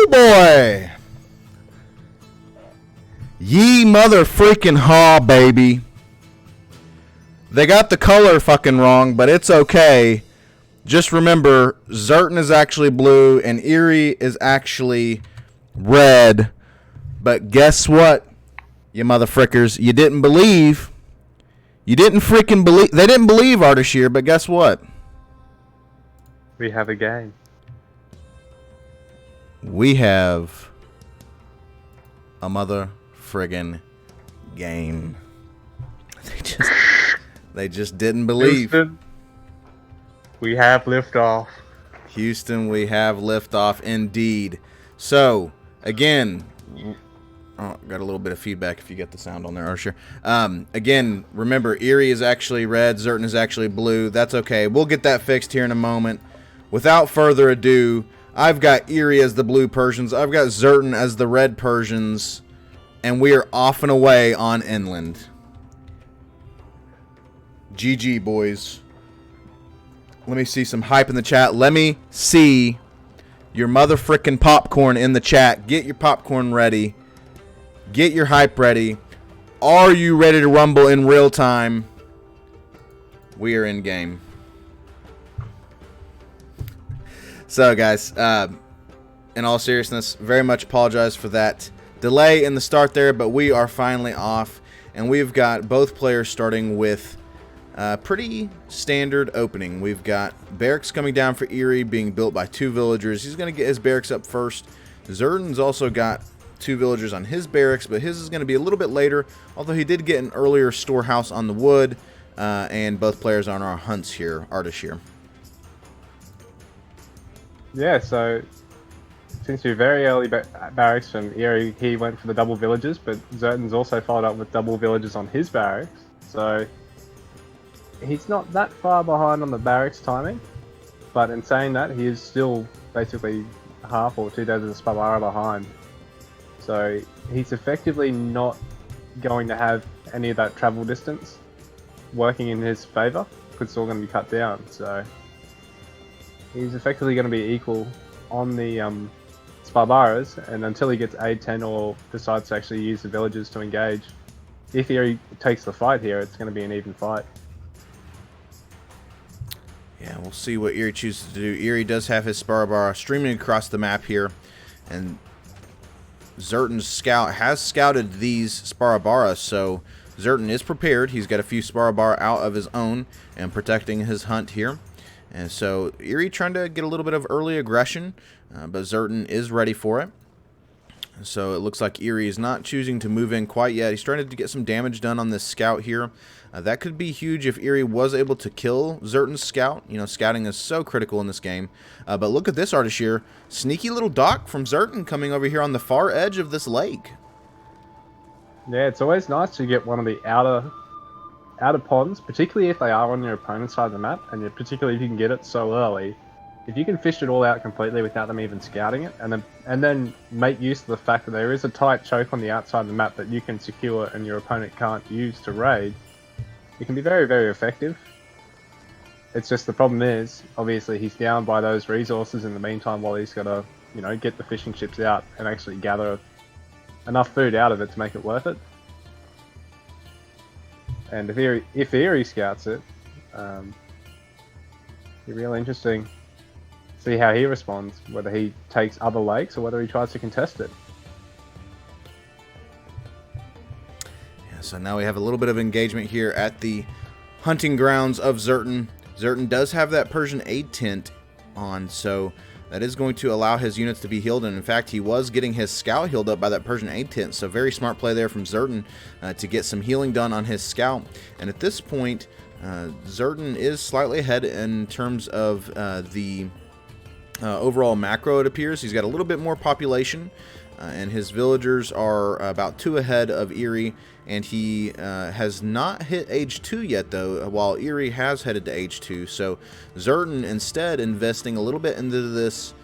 Woo boy! Ye mother freaking haw, baby. They got the color fucking wrong, but it's okay. Just remember, Zerton is actually blue and Eery is actually red. But guess what, you motherfrickers? You didn't believe. You didn't freaking believe. They didn't believe Ardeshir, but guess what? We have a game. We have a mother friggin' game. They just didn't believe. Houston, we have liftoff. Houston, we have liftoff indeed. So, again, got a little bit of feedback if you get the sound on there, Ardeshir. Again, remember, Eery is actually red, Zerton is actually blue. That's okay. We'll get that fixed here in a moment. Without further ado, I've got Eery as the blue Persians. I've got Zerton as the red Persians. And we are off and away on inland. GG, boys. Let me see some hype in the chat. Let me see your mother frickin' popcorn in the chat. Get your popcorn ready. Get your hype ready. Are you ready to rumble in real time? We are in game. So, guys, in all seriousness, very much apologize for that delay in the start there, but we are finally off, and we've got both players starting with pretty standard opening. We've got barracks coming down for Eery, being built by 2 villagers. He's going to get his barracks up first. Zerton's also got 2 villagers on his barracks, but his is going to be a little bit later, although he did get an earlier storehouse on the wood, and both players are on our hunts here, Ardeshir. Yeah, so seems to be very early barracks from Eery. He went for the double villages, but Zerton's also followed up with double villages on his barracks. So he's not that far behind on the barracks timing, but in saying that, he is still basically half or 2 days of the Spabara behind. So he's effectively not going to have any of that travel distance working in his favour, because it's all going to be cut down. So he's effectively going to be equal on the Sparbaras, and until he gets aid 10 or decides to actually use the villagers to engage, if Eery takes the fight here, it's going to be an even fight. Yeah, we'll see what Eery chooses to do. Eery does have his Sparbara streaming across the map here, and Zerton's scout has scouted these Sparabara, so Zerton is prepared. He's got a few Sparabara out of his own and protecting his hunt here. And so Eery trying to get a little bit of early aggression, but Zerton is ready for it. So it looks like Eery is not choosing to move in quite yet. He's trying to get some damage done on this scout here. That could be huge if Eery was able to kill Zerton's scout. You know, scouting is so critical in this game. But look at this, Ardeshir. Sneaky little dock from Zerton coming over here on the far edge of this lake. Yeah, it's always nice to get one of the outer ponds, particularly if they are on your opponent's side of the map, and particularly if you can get it so early. If you can fish it all out completely without them even scouting it, and then make use of the fact that there is a tight choke on the outside of the map that you can secure and your opponent can't use to raid, it can be very, very effective. It's just the problem is, obviously, he's down by those resources in the meantime while he's got to, you know, get the fishing ships out and actually gather enough food out of it to make it worth it. And if Eery scouts it, it'll be really interesting to see how he responds, whether he takes other lakes or whether he tries to contest it. Yeah, so now we have a little bit of engagement here at the hunting grounds of Zerton. Zerton does have that Persian aid tent on, so that is going to allow his units to be healed, and in fact he was getting his scout healed up by that Persian aid tent, so very smart play there from Zerton to get some healing done on his scout. And at this point, Zerton is slightly ahead in terms of the overall macro, it appears. He's got a little bit more population, and his villagers are about 2 ahead of Eery, and he has not hit age 2 yet, though, while Eery has headed to age 2. So Zerton instead investing a little bit into this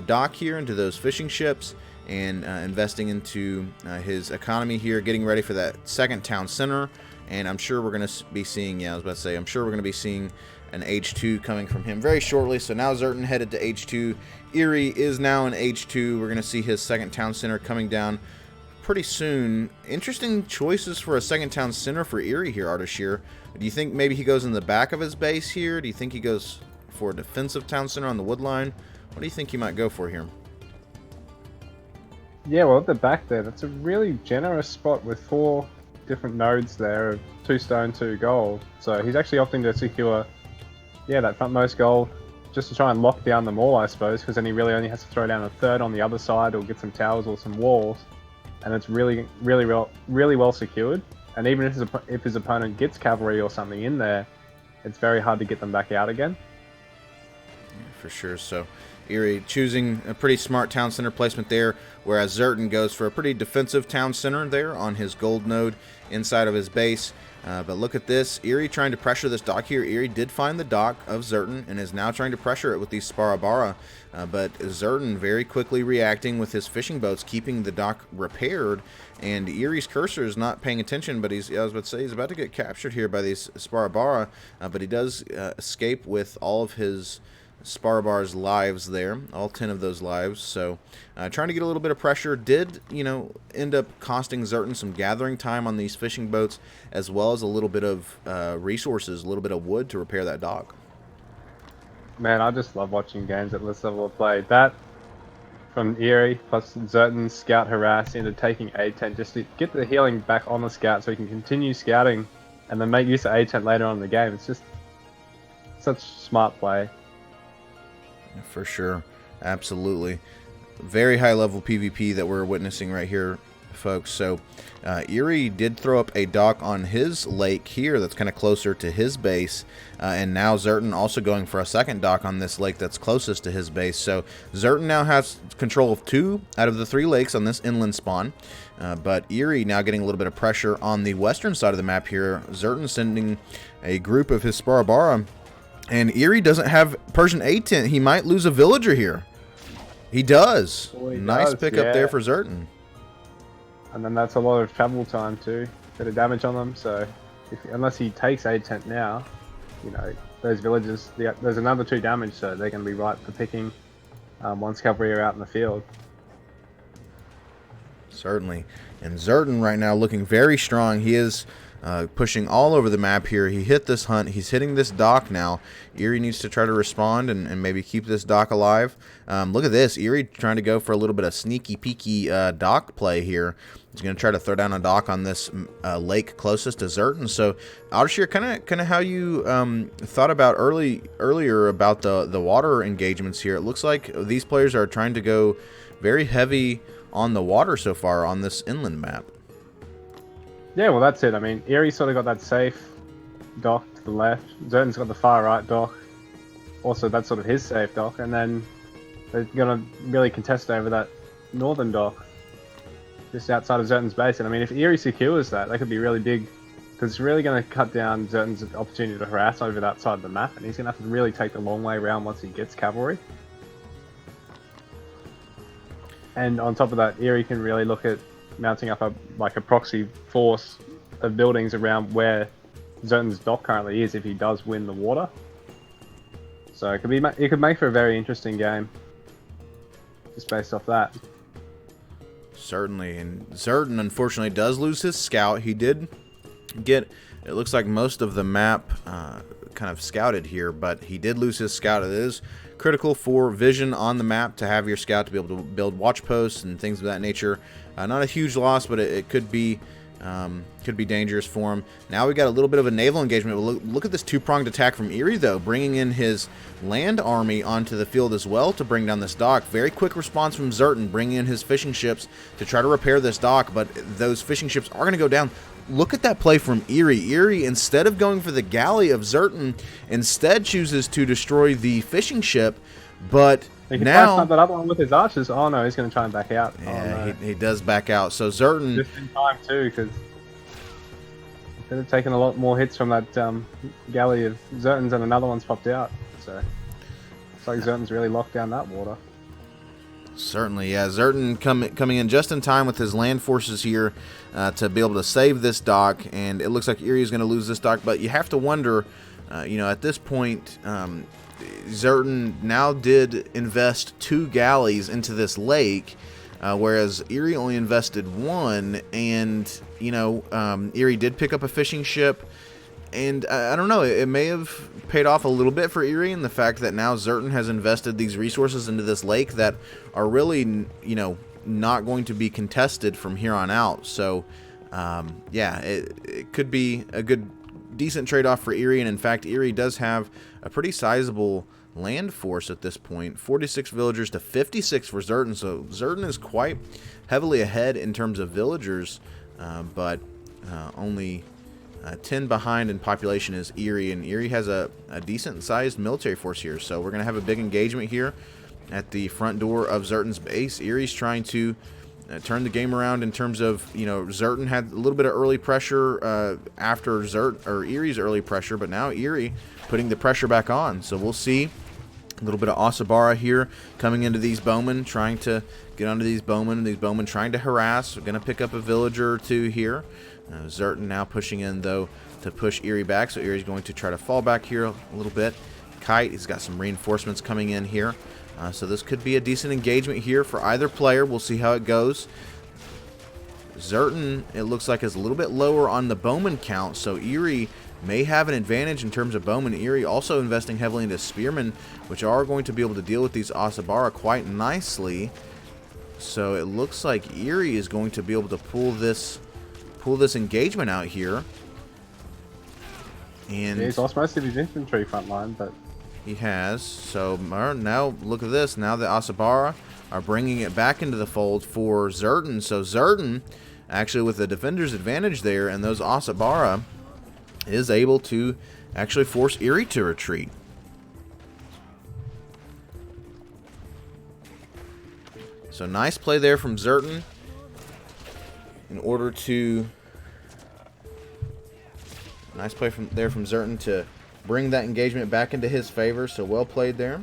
dock here, into those fishing ships, and investing into his economy here, getting ready for that second town center. And I'm sure we're going to be seeing, I'm sure we're going to be seeing an H2 coming from him very shortly. So now Zerton headed to H2. Eery is now in H2. We're going to see his second town center coming down pretty soon. Interesting choices for a second town center for Eery here, Ardeshir. Do you think maybe he goes in the back of his base here? Do you think he goes for a defensive town center on the wood line? What do you think he might go for here? Yeah, well, at the back there, that's a really generous spot with 4 different nodes there of 2 stone, 2 gold. So he's actually opting to secure, yeah, that frontmost gold just to try and lock down the mall, I suppose, because then he really only has to throw down a third on the other side or get some towers or some walls. And it's really well secured. And even if his opponent gets cavalry or something in there, it's very hard to get them back out again. Yeah, for sure. So Eery choosing a pretty smart town center placement there, whereas Zerton goes for a pretty defensive town center there on his gold node inside of his base. But look at this. Eery trying to pressure this dock here. Eery did find the dock of Zerton and is now trying to pressure it with these Sparabara. But Zerton very quickly reacting with his fishing boats, keeping the dock repaired. And Eery's cursor is not paying attention, but I was about to say, he's about to get captured here by these Sparabara. But he does escape with all of his Sparabar's lives there, all 10 of those lives. So trying to get a little bit of pressure did, end up costing Zerton some gathering time on these fishing boats, as well as a little bit of resources, a little bit of wood to repair that dock. Man, I just love watching games at this level of play. That from Eery plus Zerton's scout harass into taking A10 just to get the healing back on the scout so he can continue scouting and then make use of A10 later on in the game. It's just such smart play. For sure. Absolutely. Very high level PvP that we're witnessing right here, folks. So Eery did throw up a dock on his lake here that's kind of closer to his base. And now Zerton also going for a second dock on this lake that's closest to his base. So Zerton now has control of 2 out of the 3 lakes on this inland spawn. But Eery now getting a little bit of pressure on the western side of the map here. Zerton sending a group of his Sparabara. And Eery doesn't have Persian A10. He might lose a villager here. He does. Nice pickup there for Zerton. And then that's a lot of travel time too. Bit of damage on them. So unless he takes A10 now, those villages, there's another 2 damage. So they're going to be ripe for picking once cavalry are out in the field. Certainly. And Zerton right now looking very strong. He is pushing all over the map here. He hit this hunt. He's hitting this dock now. Eery needs to try to respond and maybe keep this dock alive. Look at this. Eery trying to go for a little bit of sneaky peeky dock play here. He's going to try to throw down a dock on this lake closest to Zerton. So Ardeshir, kind of how you thought about earlier about the water engagements here. It looks like these players are trying to go very heavy on the water so far on this inland map. Yeah, well, that's it. I mean, Eery sort of got that safe dock to the left. Zerton's got the far right dock. Also, that's sort of his safe dock. And then they're going to really contest over that northern dock just outside of Zerton's base. And I mean, if Eery secures that could be really big because it's really going to cut down Zerton's opportunity to harass over that side of the map. And he's going to have to really take the long way around once he gets cavalry. And on top of that, Eery can really look at mounting up a proxy force of buildings around where Zerton's dock currently is if he does win the water. So it could make for a very interesting game just based off that. Certainly. And Zerton unfortunately does lose his scout. He did get, it looks like, most of the map kind of scouted here, but he did lose his scout. It is critical for vision on the map to have your scout to be able to build watch posts and things of that nature. Not a huge loss, but it could be dangerous for him. Now we got a little bit of a naval engagement. Look at this 2-pronged attack from Eery, though, bringing in his land army onto the field as well to bring down this dock. Very quick response from Zerton, bringing in his fishing ships to try to repair this dock, but those fishing ships are going to go down. Look at that play from Eery. Eery, instead of going for the galley of Zerton, instead chooses to destroy the fishing ship, but he can now that other one with his archers. Oh no, he's going to try and back out. Yeah, no. he does back out. So Zerton just in time too, because he could have taken a lot more hits from that galley of Zerton's, and another one's popped out. So it's like Zerton's really locked down that water. Certainly, yeah. Zerton coming in just in time with his land forces here to be able to save this dock, and it looks like Eery is going to lose this dock. But you have to wonder, at this point, Zerton now did invest 2 galleys into this lake, whereas Eery only invested 1. And, Eery did pick up a fishing ship. And I don't know, it may have paid off a little bit for Eery in the fact that now Zerton has invested these resources into this lake that are really, not going to be contested from here on out. So, it could be a decent trade-off for Eery. And in fact, Eery does have a pretty sizable land force at this point. 46 villagers to 56 for Zerton. So Zerton is quite heavily ahead in terms of villagers, but only 10 behind in population is Eery, and Eery has a decent-sized military force here. So we're going to have a big engagement here at the front door of Zerton's base. Eery's trying to turn the game around in terms of, Zerton had a little bit of early pressure after Eery's early pressure, but now Eery putting the pressure back on. So we'll see a little bit of Asabara here coming into these bowmen, trying to get onto these bowmen. These bowmen trying to harass. We're going to pick up a villager or 2 here. Zerton now pushing in, though, to push Eery back. So Eery's going to try to fall back here a little bit. Kite, he's got some reinforcements coming in here. So this could be a decent engagement here for either player. We'll see how it goes. Zerton, it looks like, is a little bit lower on the bowman count. So Eery may have an advantage in terms of bowman. Eery also investing heavily into spearmen, which are going to be able to deal with these Asabara quite nicely. So it looks like Eery is going to be able to pull this engagement out here. And he's lost most of his infantry front line, but he has. So now look at this. Now the Asabara are bringing it back into the fold for Zerton. So Zerton, actually with the defender's advantage there, and those Asabara, is able to actually force Eery to retreat. So nice play there from Zerton in order to... Nice play from Zerton to bring that engagement back into his favor. So well played there.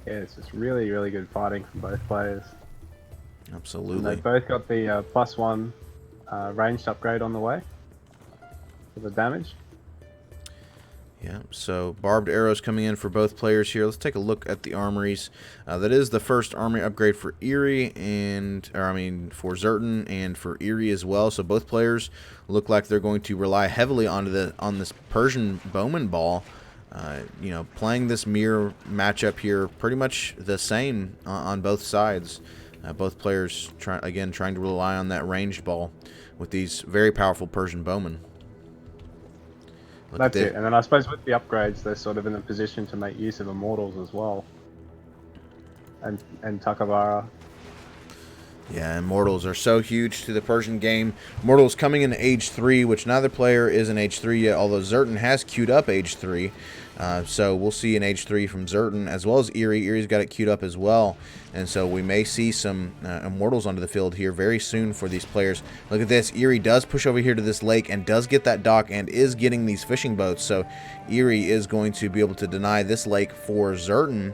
Yeah, it's just really, really good fighting from both players. Absolutely. And they both got the +1 ranged upgrade on the way for the damage. Yeah, so barbed arrows coming in for both players here. Let's take a look at the armories. That is the first armory upgrade for Eery for Zerton and for Eery as well. So both players look like they're going to rely heavily on this Persian bowman ball. Playing this mirror matchup here, pretty much the same on both sides. Both players trying to rely on that ranged ball with these very powerful Persian bowmen. That's it. And then I suppose with the upgrades, they're sort of in a position to make use of immortals as well. And Takavara. Yeah, immortals are so huge to the Persian game. Immortals coming in age 3, which neither player is in age 3 yet, although Zerton has queued up age 3. So we'll see an age 3 from Zerton, as well as Eery. Eery's got it queued up as well. And so we may see some immortals onto the field here very soon for these players. Look at this. Eery does push over here to this lake and does get that dock and is getting these fishing boats. So Eery is going to be able to deny this lake for Zerton.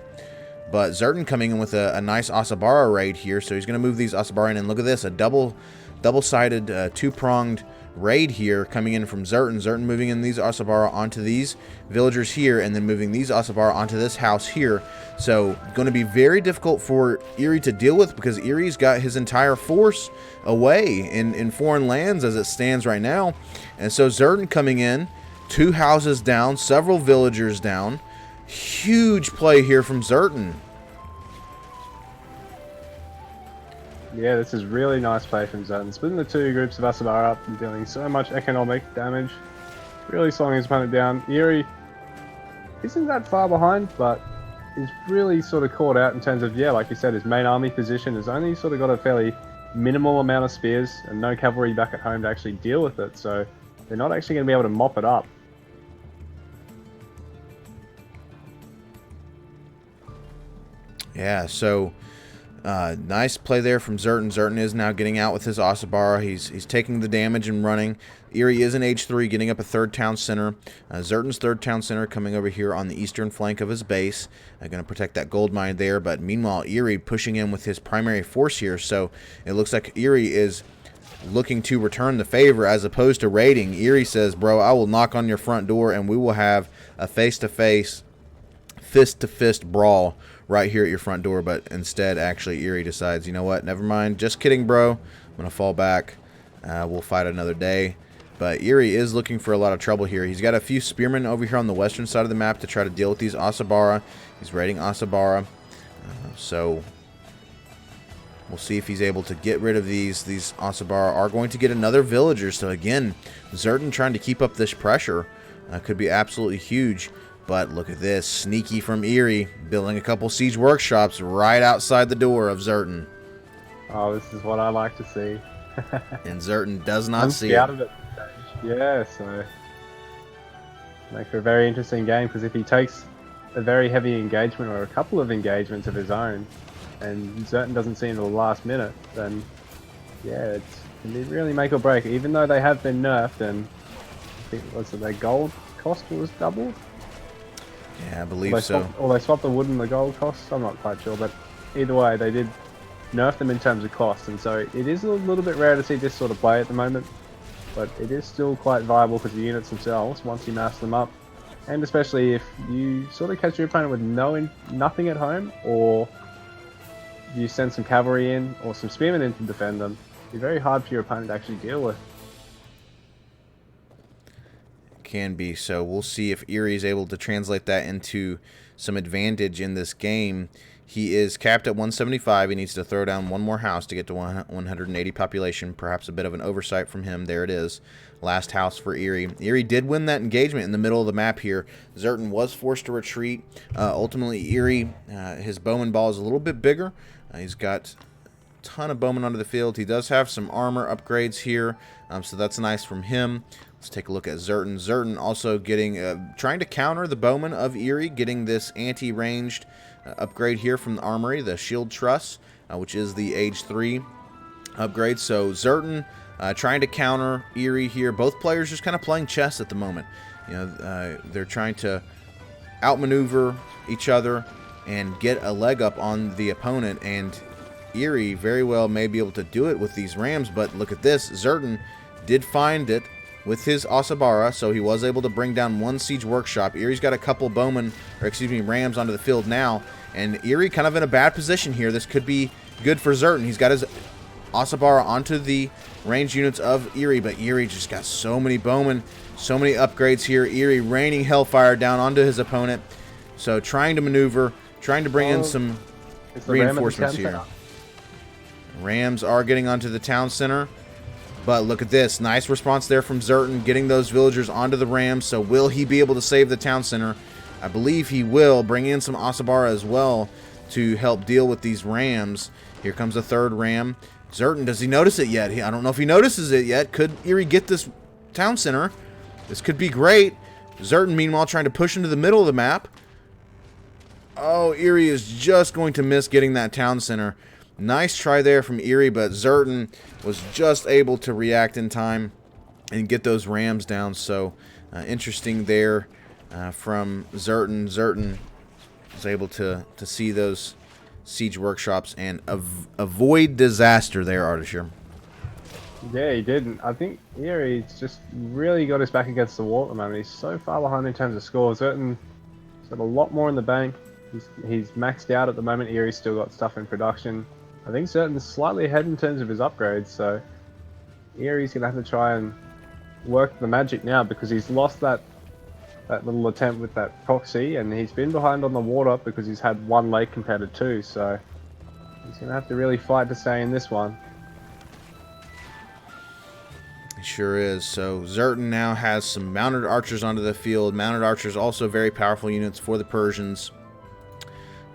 But Zerton coming in with a nice Asabara raid here. So he's going to move these Asabara in. And look at this. A double-sided, two-pronged raid here coming in from Zerton. Zerton moving in these Asabara onto these villagers here. And then moving these Asabara onto this house here. So going to be very difficult for Eery to deal with, because Eery's got his entire force away in foreign lands as it stands right now. And so Zerton coming in. 2 houses down. Several villagers down. Huge play here from Zerton. Yeah, this is really nice play from Zerton. Splitting the 2 groups of Asabara up and dealing so much economic damage. Really slowing his opponent down. Eery isn't that far behind, but is really sort of caught out in terms of, like you said, his main army position has only sort of got a fairly minimal amount of spears and no cavalry back at home to actually deal with it. So they're not actually going to be able to mop it up. Yeah, so nice play there from Zerton. Zerton is now getting out with his Asabara. He's taking the damage and running. Eery is in age 3, getting up a 3rd town center. Zerton's 3rd town center coming over here on the eastern flank of his base. Going to protect that gold mine there. But meanwhile, Eery pushing in with his primary force here. So it looks like Eery is looking to return the favor as opposed to raiding. Eery says, bro, I will knock on your front door and we will have a face-to-face, fist-to-fist brawl right here at your front door. But instead, actually, Eery decides, you know what, never mind. Just kidding, bro. I'm going to fall back. We'll fight another day. But Eery is looking for a lot of trouble here. He's got a few spearmen over here on the western side of the map to try to deal with these Asabara. He's raiding Asabara. So we'll see if he's able to get rid of these. These Asabara are going to get another villager. So again, Zerton trying to keep up this pressure could be absolutely huge. But look at this. Sneaky from Eery, building a couple siege workshops right outside the door of Zerton. Oh, this is what I like to see. And Zerton does not see out it. of it. Yeah, so make for a very interesting game, because if he takes a very heavy engagement or a couple of engagements of his own, and Zerton doesn't see him until the last minute, then yeah, it can really make or break. Even though they have been nerfed, and I think their gold cost was doubled. Yeah, I believe so. Or they swapped the wood and the gold costs. I'm not quite sure, but either way, they did nerf them in terms of cost, and so it is a little bit rare to see this sort of play at the moment. But it is still quite viable because the units themselves, once you mass them up, and especially if you sort of catch your opponent with nothing at home, or you send some cavalry in or some spearmen in to defend them, it's very hard for your opponent to actually deal with. Can be. So we'll see if Eery is able to translate that into some advantage in this game. He is capped at 175. He needs to throw down one more house to get to 180 population. Perhaps a bit of an oversight from him. There it is. Last house for Eery. Eery did win that engagement in the middle of the map here. Zerton was forced to retreat. Ultimately, Eery, his bowman ball is a little bit bigger. He's got a ton of bowmen onto the field. He does have some armor upgrades here, so that's nice from him. Let's take a look at Zerton. Zerton also getting, trying to counter the bowman of Eery, getting this anti-ranged upgrade here from the armory, the shield truss, which is the age 3 upgrade. So Zerton trying to counter Eery here. Both players just kind of playing chess at the moment. You know, they're trying to outmaneuver each other and get a leg up on the opponent. And Eery very well may be able to do it with these rams. But look at this. Zerton did find it with his Asabara, so he was able to bring down one siege workshop. Eery's got a couple bowmen, or excuse me, rams onto the field now, and Eery kind of in a bad position here. This could be good for Zerton. He's got his Asabara onto the ranged units of Eery, but Eery just got so many bowmen, so many upgrades here. Eery raining hellfire down onto his opponent, so trying to maneuver, trying to bring in some reinforcements here. Rams are getting onto the town center. But look at this. Nice response there from Zerton, getting those villagers onto the rams. So will he be able to save the town center? I believe he will. Bring in some Asabara as well to help deal with these rams. Here comes a third ram. Zerton, does he notice it yet? I don't know if he notices it yet. Could Eery get this town center? This could be great. Zerton, meanwhile, trying to push into the middle of the map. Oh, Eery is just going to miss getting that town center. Nice try there from Eery, but Zerton was just able to react in time and get those rams down. So interesting there from Zerton. Zerton was able to see those siege workshops and avoid disaster there, Ardeshir. Yeah, he did. I think Eery's just really got his back against the wall at the moment. He's so far behind in terms of scores. Zerton's got a lot more in the bank. He's maxed out at the moment. Eery's still got stuff in production. I think Zerton's slightly ahead in terms of his upgrades, so Eery's going to have to try and work the magic now, because he's lost that little attempt with that proxy, and he's been behind on the water because he's had one lake compared to two, so he's going to have to really fight to stay in this one. He sure is. So Zerton now has some mounted archers onto the field. Mounted archers also very powerful units for the Persians.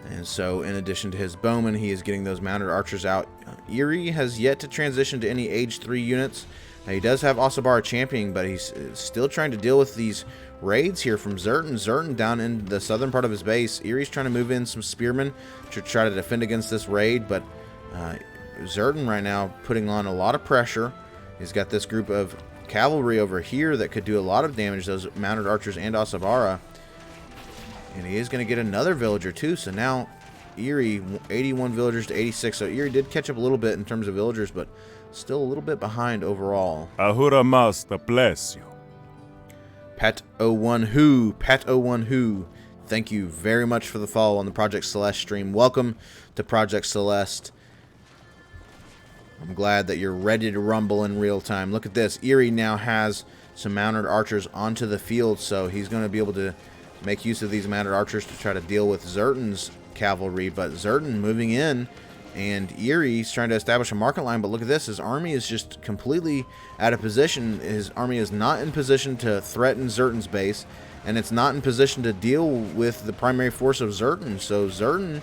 And so, in addition to his bowmen, he is getting those mounted archers out. Eery has yet to transition to any age 3 units. He does have Asabara championing, but he's still trying to deal with these raids here from Zerton. Zerton down in the southern part of his base. Eery's trying to move in some spearmen to try to defend against this raid, but Zerton right now putting on a lot of pressure. He's got this group of cavalry over here that could do a lot of damage, those mounted archers and Asabara. And he is going to get another villager too. So now Eery, 81 villagers to 86. So Eery did catch up a little bit in terms of villagers, but still a little bit behind overall. Ahura Mazda bless you. Pat01 Who, Pat01 Who, thank you very much for the follow on the Project Celeste stream. Welcome to Project Celeste. I'm glad that you're ready to rumble in real time. Look at this. Eery now has some mounted archers onto the field, so he's going to be able to make use of these mounted archers to try to deal with Zerton's cavalry. But Zerton moving in, and Eery's trying to establish a market line. But look at this. His army is just completely out of position. His army is not in position to threaten Zerton's base, and it's not in position to deal with the primary force of Zerton. So Zerton,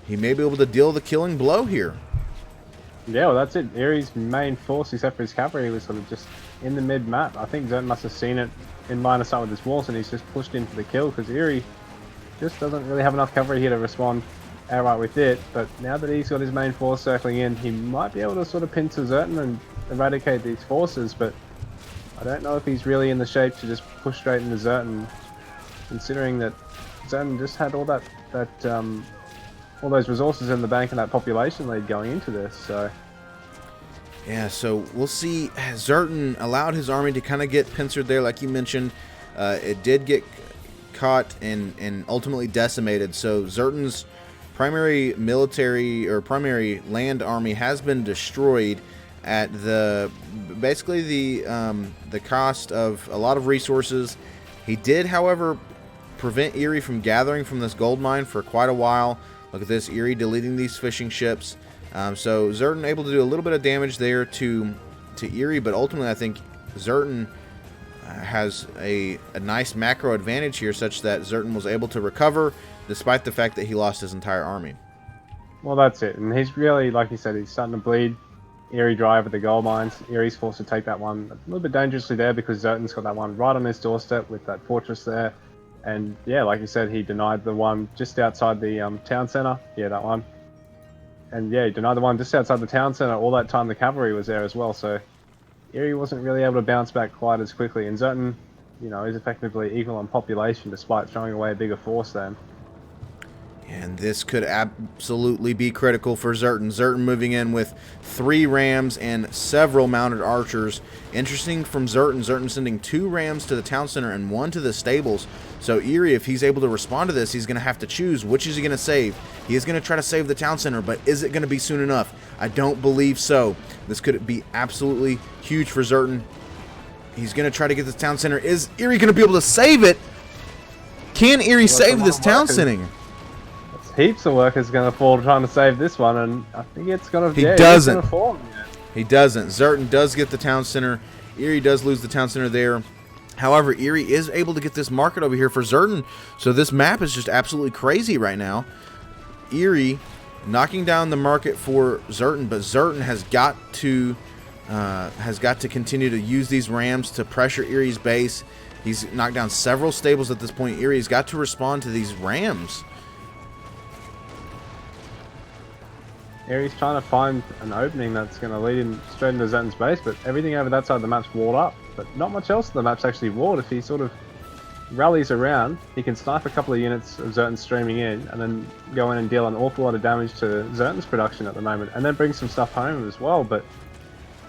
he may be able to deal the killing blow here. Yeah, well, that's it. Eery's main force, except for his cavalry, was sort of just in the mid-map. I think Zerton must have seen it in line of sight with his walls, and he's just pushed in for the kill, because Eery just doesn't really have enough cavalry here to respond outright with it. But now that he's got his main force circling in, he might be able to sort of pin to Zerton and eradicate these forces, but I don't know if he's really in the shape to just push straight into Zerton, considering that Zerton just had all that all those resources in the bank and that population lead going into this. So yeah, so we'll see. Zerton allowed his army to kind of get pincered there, like you mentioned. It did get caught and ultimately decimated. So Zerton's primary military or primary land army has been destroyed at basically the cost of a lot of resources. He did, however, prevent Eery from gathering from this gold mine for quite a while. Look at this, Eery deleting these fishing ships. So Zerton able to do a little bit of damage there to Eery, but ultimately I think Zerton has a nice macro advantage here, such that Zerton was able to recover despite the fact that he lost his entire army. Well, that's it. And he's really, like you said, he's starting to bleed Eery dry with the gold mines. Eery's forced to take that one a little bit dangerously there, because Zerton's got that one right on his doorstep with that fortress there. And yeah, like you said, he denied the one just outside the town center. Yeah, that one. And yeah, he denied the one just outside the town center. All that time the cavalry was there as well. So Eery wasn't really able to bounce back quite as quickly. And Zerton, you know, is effectively equal on population despite throwing away a bigger force then. And this could absolutely be critical for Zerton. Zerton moving in with 3 rams and several mounted archers. Interesting from Zerton. Zerton sending 2 rams to the town center and 1 to the stables. So Eery, if he's able to respond to this, he's going to have to choose which is he going to save. He is going to try to save the town center, but is it going to be soon enough? I don't believe so. This could be absolutely huge for Zerton. He's going to try to get this town center. Is Eery going to be able to save it? Can Eery save this town center? Heaps of work is going to fall trying to save this one, and I think it's going to. He doesn't. He doesn't. Zerton does get the town center. Eery does lose the town center there. However, Eery is able to get this market over here for Zerton. So this map is just absolutely crazy right now. Eery knocking down the market for Zerton, but Zerton has got to continue to use these rams to pressure Eery's base. He's knocked down several stables at this point. Eery's got to respond to these rams. Eery's trying to find an opening that's going to lead him straight into Zerton's base, but everything over that side of the map's walled up. But not much else of the map's actually walled. If he sort of rallies around, he can snipe a couple of units of Zerton streaming in, and then go in and deal an awful lot of damage to Zerton's production at the moment, and then bring some stuff home as well. But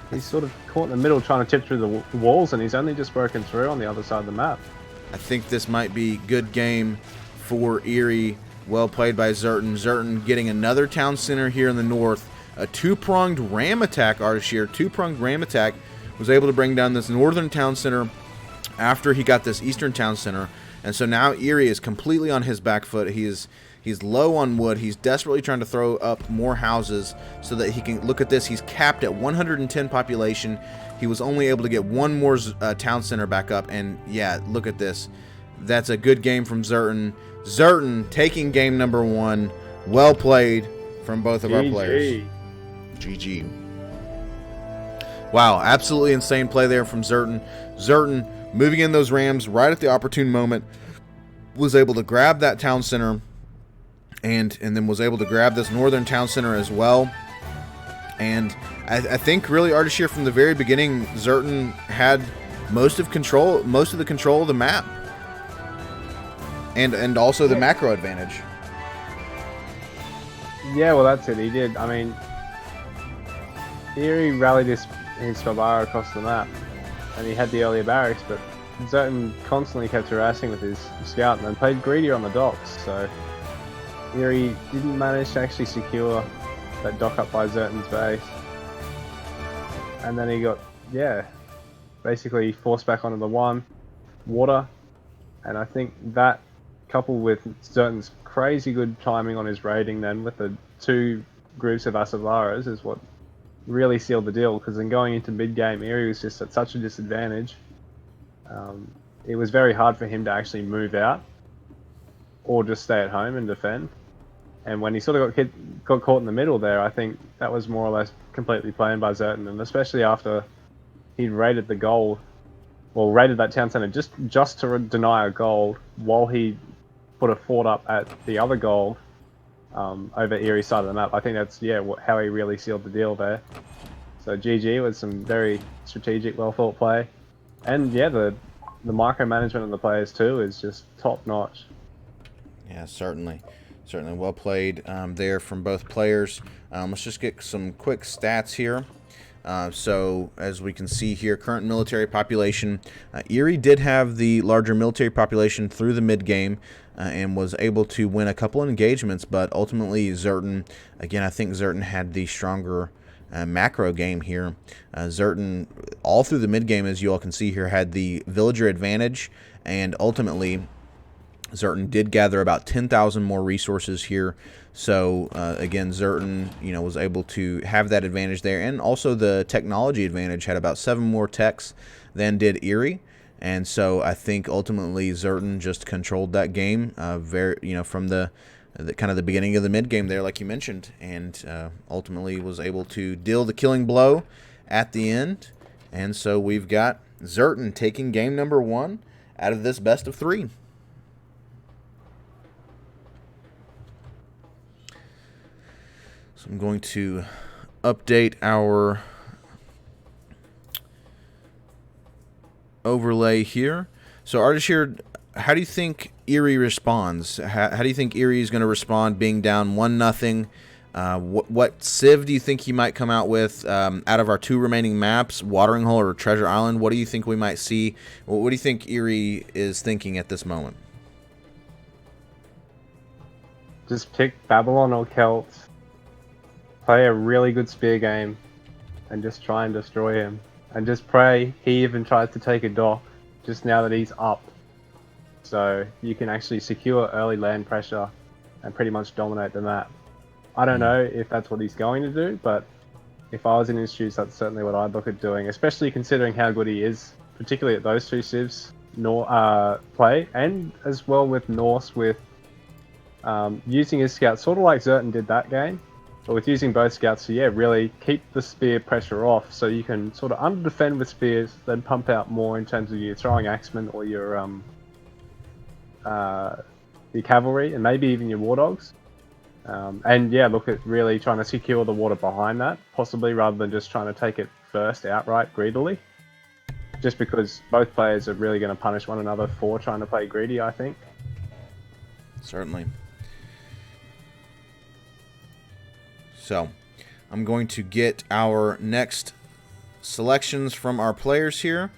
he's sort of caught in the middle trying to tip through the walls, and he's only just broken through on the other side of the map. I think this might be good game for Eery. Well played by Zerton. Zerton getting another town center here in the north. A 2-pronged ram attack, Ardeshir. 2-pronged ram attack. Was able to bring down this northern town center after he got this eastern town center. And so now Eery is completely on his back foot. He's low on wood. He's desperately trying to throw up more houses so that he can, look at this, he's capped at 110 population. He was only able to get 1 more town center back up. And yeah, look at this. That's a good game from Zerton. Zerton taking game number 1. Well played from both of our players. GG. Wow, absolutely insane play there from Zerton. Zerton moving in those rams right at the opportune moment. Was able to grab that town center and then was able to grab this northern town center as well. And I think really Ardeshir from the very beginning, Zerton had most of the control of the map. And also the macro advantage. Yeah, well, that's it. He did. I mean, Eery rallied his Spelbara across the map, and he had the earlier barracks, but Zerton constantly kept harassing with his scout and then played greedier on the docks, so Eery didn't manage to actually secure that dock up by Zerton's base. And then he got, basically forced back onto the water, and I think that, coupled with Zerton's crazy good timing on his raiding then with the 2 groups of Asavaras, is what really sealed the deal, because then going into mid-game, Eery was just at such a disadvantage. It was very hard for him to actually move out or just stay at home and defend. And when he sort of got caught in the middle there, I think that was more or less completely planned by Zerton, and especially after he raided the gold, raided that town centre just to deny a gold while he put a fort up at the other gold over Eerie's side of the map. I think that's how he really sealed the deal there. So GG was some very strategic, well thought play, and the micromanagement of the players too is just top notch. Yeah, certainly well played there from both players. Let's just get some quick stats here. So as we can see here, current military population, Eery did have the larger military population through the mid game and was able to win a couple of engagements, but ultimately Zerton, again, I think Zerton had the stronger macro game here. Zerton, all through the mid game, as you all can see here, had the villager advantage, and ultimately Zerton did gather about 10,000 more resources here. So again, Zerton, was able to have that advantage there, and also the technology advantage, had about 7 more techs than did Eery. And so I think ultimately Zerton just controlled that game from the kind of the beginning of the mid game there, like you mentioned, and ultimately was able to deal the killing blow at the end. And so we've got Zerton taking game number 1 out of this best of 3. So I'm going to update our overlay here. So Ardeshir, how do you think Eery responds? How do you think Eery is going to respond being down 1-0? What civ do you think he might come out with out of our 2 remaining maps, Watering Hole or Treasure Island? What do you think we might see? What do you think Eery is thinking at this moment? Just pick Babylon or Celts, play a really good spear game, and just try and destroy him. And just pray he even tries to take a dock just now that he's up. So you can actually secure early land pressure and pretty much dominate the map. I don't know if that's what he's going to do, but if I was in his shoes, that's certainly what I'd look at doing, especially considering how good he is, particularly at those 2 civs play, and as well with Norse with using his scouts, sort of like Zerton did that game, but with using both scouts to really keep the spear pressure off, so you can sort of under-defend with spears, then pump out more in terms of your throwing axemen or your cavalry, and maybe even your war dogs. And look at really trying to secure the water behind that, possibly, rather than just trying to take it first outright greedily. Just because both players are really going to punish one another for trying to play greedy, I think. Certainly. So, I'm going to get our next selections from our players here.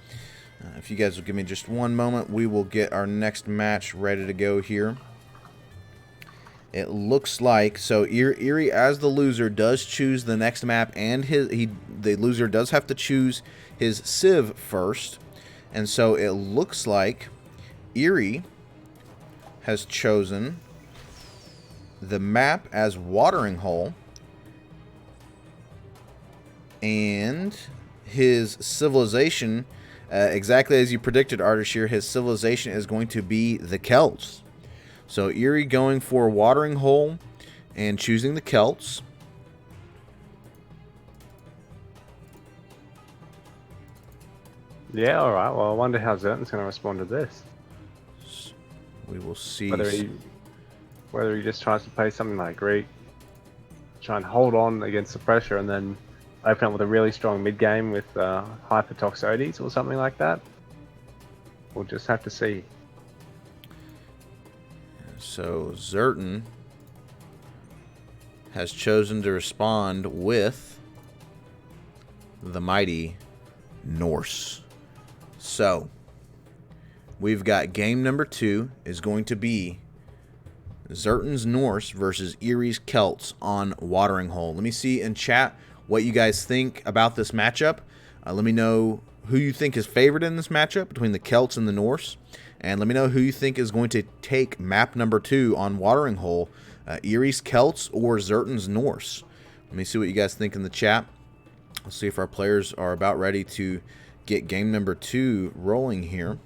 If you guys will give me just one moment, we will get our next match ready to go here. It looks like, so Eery as the loser does choose the next map, and the loser does have to choose his civ first. And so it looks like Eery has chosen the map as Watering Hole, and his civilization, exactly as you predicted, Ardeshir, his civilization is going to be the Celts. So Eery going for Watering Hole and choosing the Celts. Yeah, alright. Well, I wonder how Zerton's going to respond to this. We will see. Whether he just tries to play something like Greek, try and hold on against the pressure, and then open up with a really strong mid game with Hypertoxotes or something like that. We'll just have to see. So Zerton has chosen to respond with the mighty Norse. So, we've got game number 2 is going to be Zerton's Norse versus Eerie's Celts on Watering Hole. Let me see in chat what you guys think about this matchup. Let me know who you think is favored in this matchup between the Celts and the Norse. And let me know who you think is going to take map number 2 on Watering Hole, Eerie's Celts or Zerton's Norse. Let me see what you guys think in the chat. Let's see if our players are about ready to get game number 2 rolling here.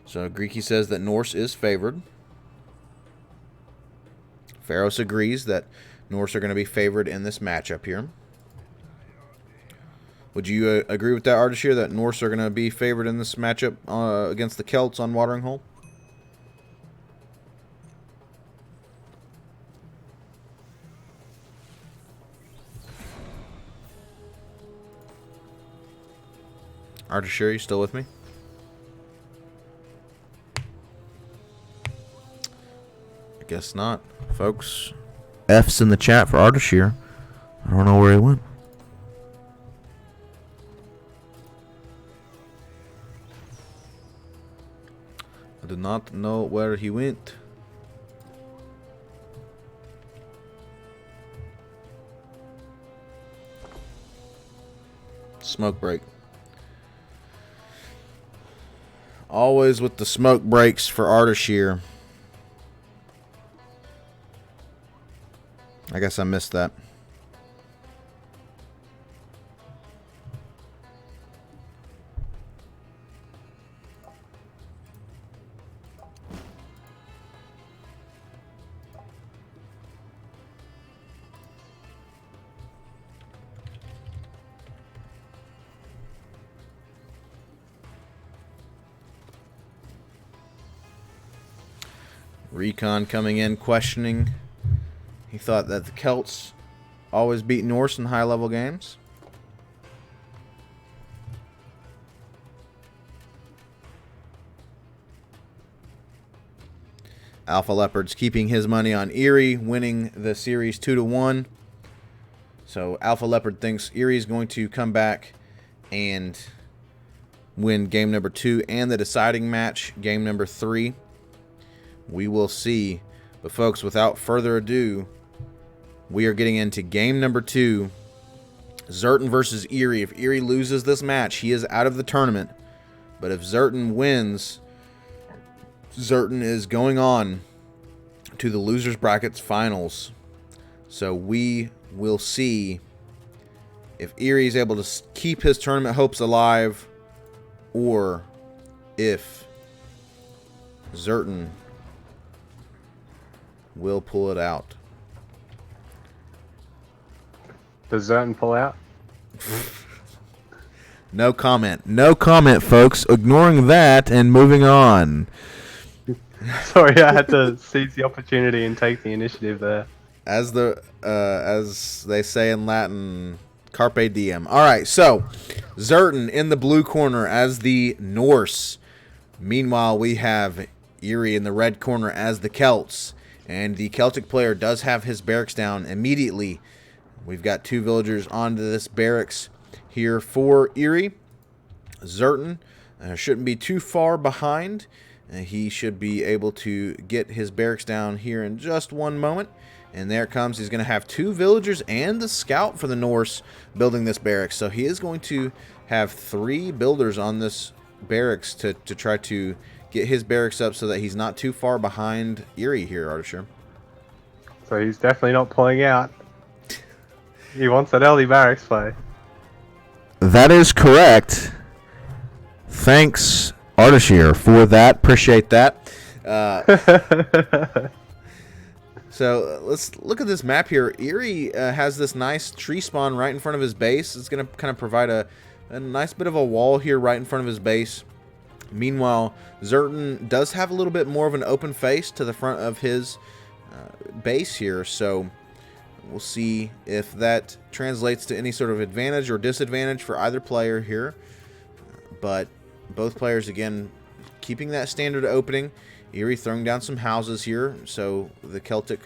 So Greeky says that Norse is favored. Pharos agrees that Norse are going to be favored in this matchup here. Would you agree with that, Ardeshir, that Norse are going to be favored in this matchup against the Celts on Watering Hole? Ardeshir, you still with me? I guess not, folks. F's in the chat for Ardeshir. I don't know where he went. I do not know where he went. Smoke break. Always with the smoke breaks for Ardeshir. I guess I missed that. Recon coming in questioning. He thought that the Celts always beat Norse in high-level games. Alpha Leopard's keeping his money on Eery, winning the series 2-1. So Alpha Leopard thinks Eery is going to come back and win game number 2 and the deciding match, game number 3. We will see. But folks, without further ado, we are getting into game number 2. Zerton versus Eery. If Eery loses this match, he is out of the tournament. But if Zerton wins, Zerton is going on to the Losers Brackets Finals. So we will see if Eery is able to keep his tournament hopes alive, or if Zerton will pull it out. Does Zerton pull out? No comment. No comment, folks. Ignoring that and moving on. Sorry, I had to seize the opportunity and take the initiative there. As they say in Latin, carpe diem. All right, so Zerton in the blue corner as the Norse. Meanwhile, we have Eery in the red corner as the Celts. And the Celtic player does have his barracks down immediately. We've got 2 villagers onto this barracks here for Eery. Zerton shouldn't be too far behind. He should be able to get his barracks down here in just one moment. And there it comes. He's going to have 2 villagers and the scout for the Norse building this barracks. So he is going to have 3 builders on this barracks to try to get his barracks up so that he's not too far behind Eery here, Ardeshir. So he's definitely not pulling out. He wants that early barracks play. That is correct. Thanks, Ardeshir, for that. Appreciate that. So let's look at this map here. Eery has this nice tree spawn right in front of his base. It's going to kind of provide a nice bit of a wall here right in front of his base. Meanwhile, Zerton does have a little bit more of an open face to the front of his base here. So we'll see if that translates to any sort of advantage or disadvantage for either player here. But both players, again, keeping that standard opening. Eery throwing down some houses here, so the Celtic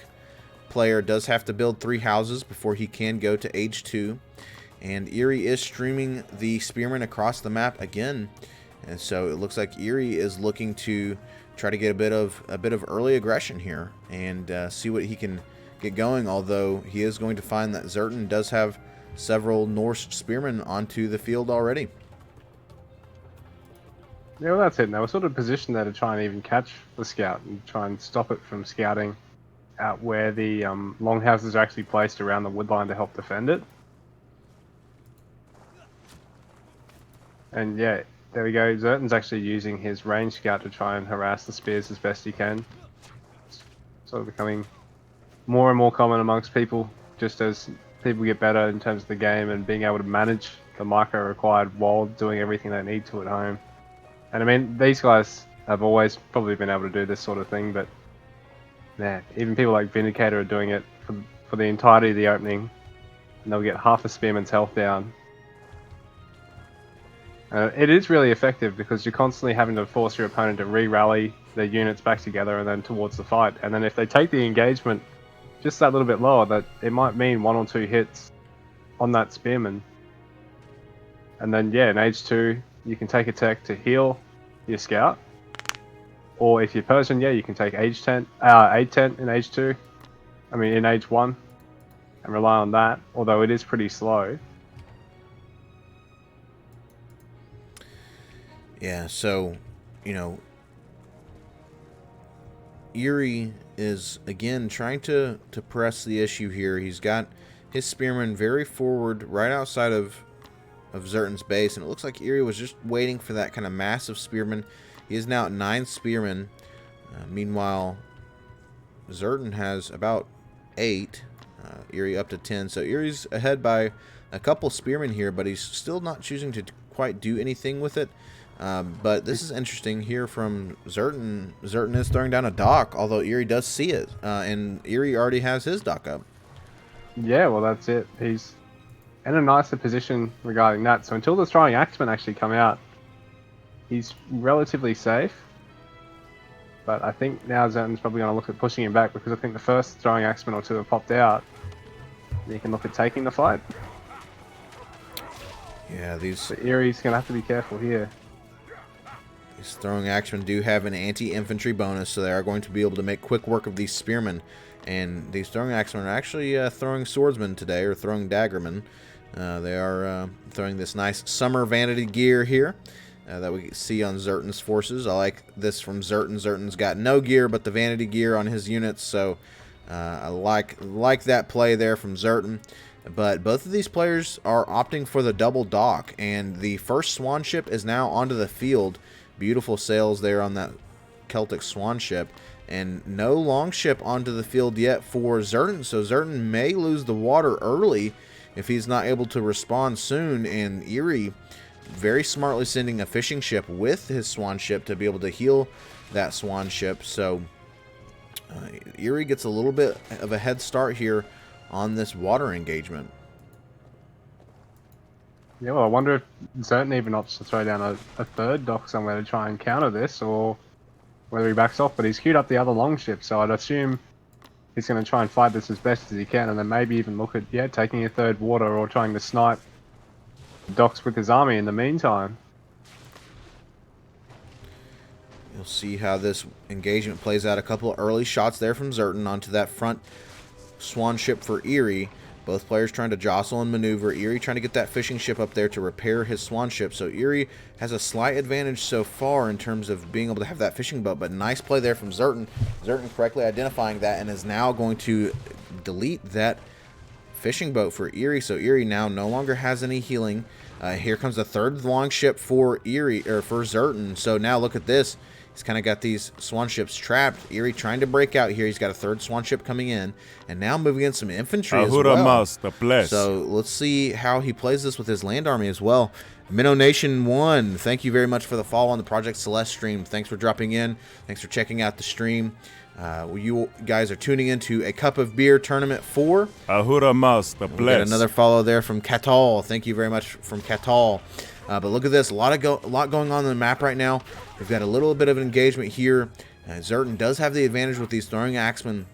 player does have to build 3 houses before he can go to age 2. And Eery is streaming the spearmen across the map again. And so it looks like Eery is looking to try to get a bit of early aggression here and see what he can get going, although he is going to find that Zerton does have several Norse spearmen onto the field already. Yeah, well, that's it. They were sort of positioned there to try and even catch the scout and try and stop it from scouting out where the longhouses are actually placed around the woodline to help defend it. And yeah, there we go. Zerton's actually using his range scout to try and harass the spears as best he can. It's sort of becoming more and more common amongst people, just as people get better in terms of the game and being able to manage the micro required while doing everything they need to at home. And I mean, these guys have always probably been able to do this sort of thing, but yeah, even people like Vindicator are doing it for the entirety of the opening, and they'll get half a spearman's health down. It is really effective because you're constantly having to force your opponent to re-rally their units back together and then towards the fight. And then if they take the engagement just that little bit lower, that it might mean 1 or 2 hits on that spearman. And then yeah, in age 2, you can take a tech to heal your scout. Or if you're Persian, yeah, you can take age 10 in age 2. I mean, in age 1, and rely on that, although it is pretty slow. Yeah, so, you know, Eery is, again, trying to press the issue here. He's got his spearmen very forward, right outside of Zerton's base, and it looks like Eery was just waiting for that kind of massive spearman. He is now at 9 spearmen. Meanwhile, Zerton has about 8. Eery up to 10. So Eery's ahead by a couple spearmen here, but he's still not choosing to quite do anything with it. But this is interesting here from Zerton. Zerton is throwing down a dock, although Eery does see it. And Eery already has his dock up. Yeah, well, that's it. He's in a nicer position regarding that. So until the throwing axemen actually come out, he's relatively safe. But I think now Zerton's probably going to look at pushing him back, because I think the first throwing axemen or 2 have popped out. You can look at taking the fight. Yeah, these... But Eery's going to have to be careful here. These throwing axemen do have an anti-infantry bonus, so they are going to be able to make quick work of these spearmen. And these throwing axemen are actually throwing swordsmen today, or throwing daggermen. They are throwing this nice summer vanity gear here that we see on Zerton's forces. I like this from Zerton. Zerton's got no gear but the vanity gear on his units, so I like that play there from Zerton. But both of these players are opting for the double dock, and the first swan ship is now onto the field. Beautiful sails there on that Celtic swan ship, and no long ship onto the field yet for Zerton, so Zerton may lose the water early if he's not able to respond soon. And Eery very smartly sending a fishing ship with his swan ship to be able to heal that swan ship. So Eery gets a little bit of a head start here on this water engagement. Yeah, well, I wonder if Zerton even opts to throw down a third dock somewhere to try and counter this, or whether he backs off. But he's queued up the other long ship, so I'd assume he's going to try and fight this as best as he can, and then maybe even look at, taking a third water or trying to snipe docks with his army in the meantime. You'll see how this engagement plays out. A couple of early shots there from Zerton onto that front swan ship for Eery. Both players trying to jostle and maneuver. Eery trying to get that fishing ship up there to repair his swan ship. So Eery has a slight advantage so far in terms of being able to have that fishing boat. But nice play there from Zerton. Zerton correctly identifying that and is now going to delete that fishing boat for Eery. So Eery now no longer has any healing. Here comes the third long ship for Eery, or for Zerton. So now look at this. He's kind of got these swan ships trapped. Eery trying to break out here. He's got a third swan ship coming in, and now moving in some infantry as well. So let's see how he plays this with his land army as well. Minnow Nation 1, thank you very much for the follow on the Project Celeste stream. Thanks for dropping in. Thanks for checking out the stream. You guys are tuning into a Cup of Beer Tournament 4. Ahura Mas, the Got another follow there from Catal. Thank you very much from Catal. But look at this, a lot going on the map right now. We've got a little bit of engagement here. Zerton does have the advantage with these throwing axemen.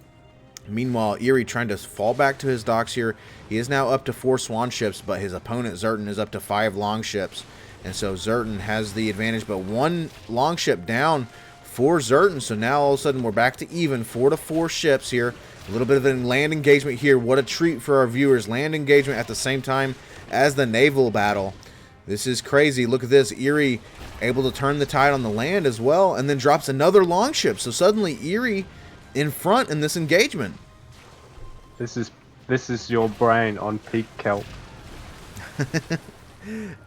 Meanwhile, Eery trying to fall back to his docks here. He is now up to 4 swan ships, but his opponent Zerton is up to 5 long ships. And so Zerton has the advantage, but 1 long ship down for Zerton. So now all of a sudden we're back to even, 4 to 4 ships here. A little bit of a land engagement here. What a treat for our viewers. Land engagement at the same time as the naval battle. This is crazy. Look at this. Eery able to turn the tide on the land as well, and then drops another longship. So suddenly Eery in front in this engagement. This is your brain on peak kelp.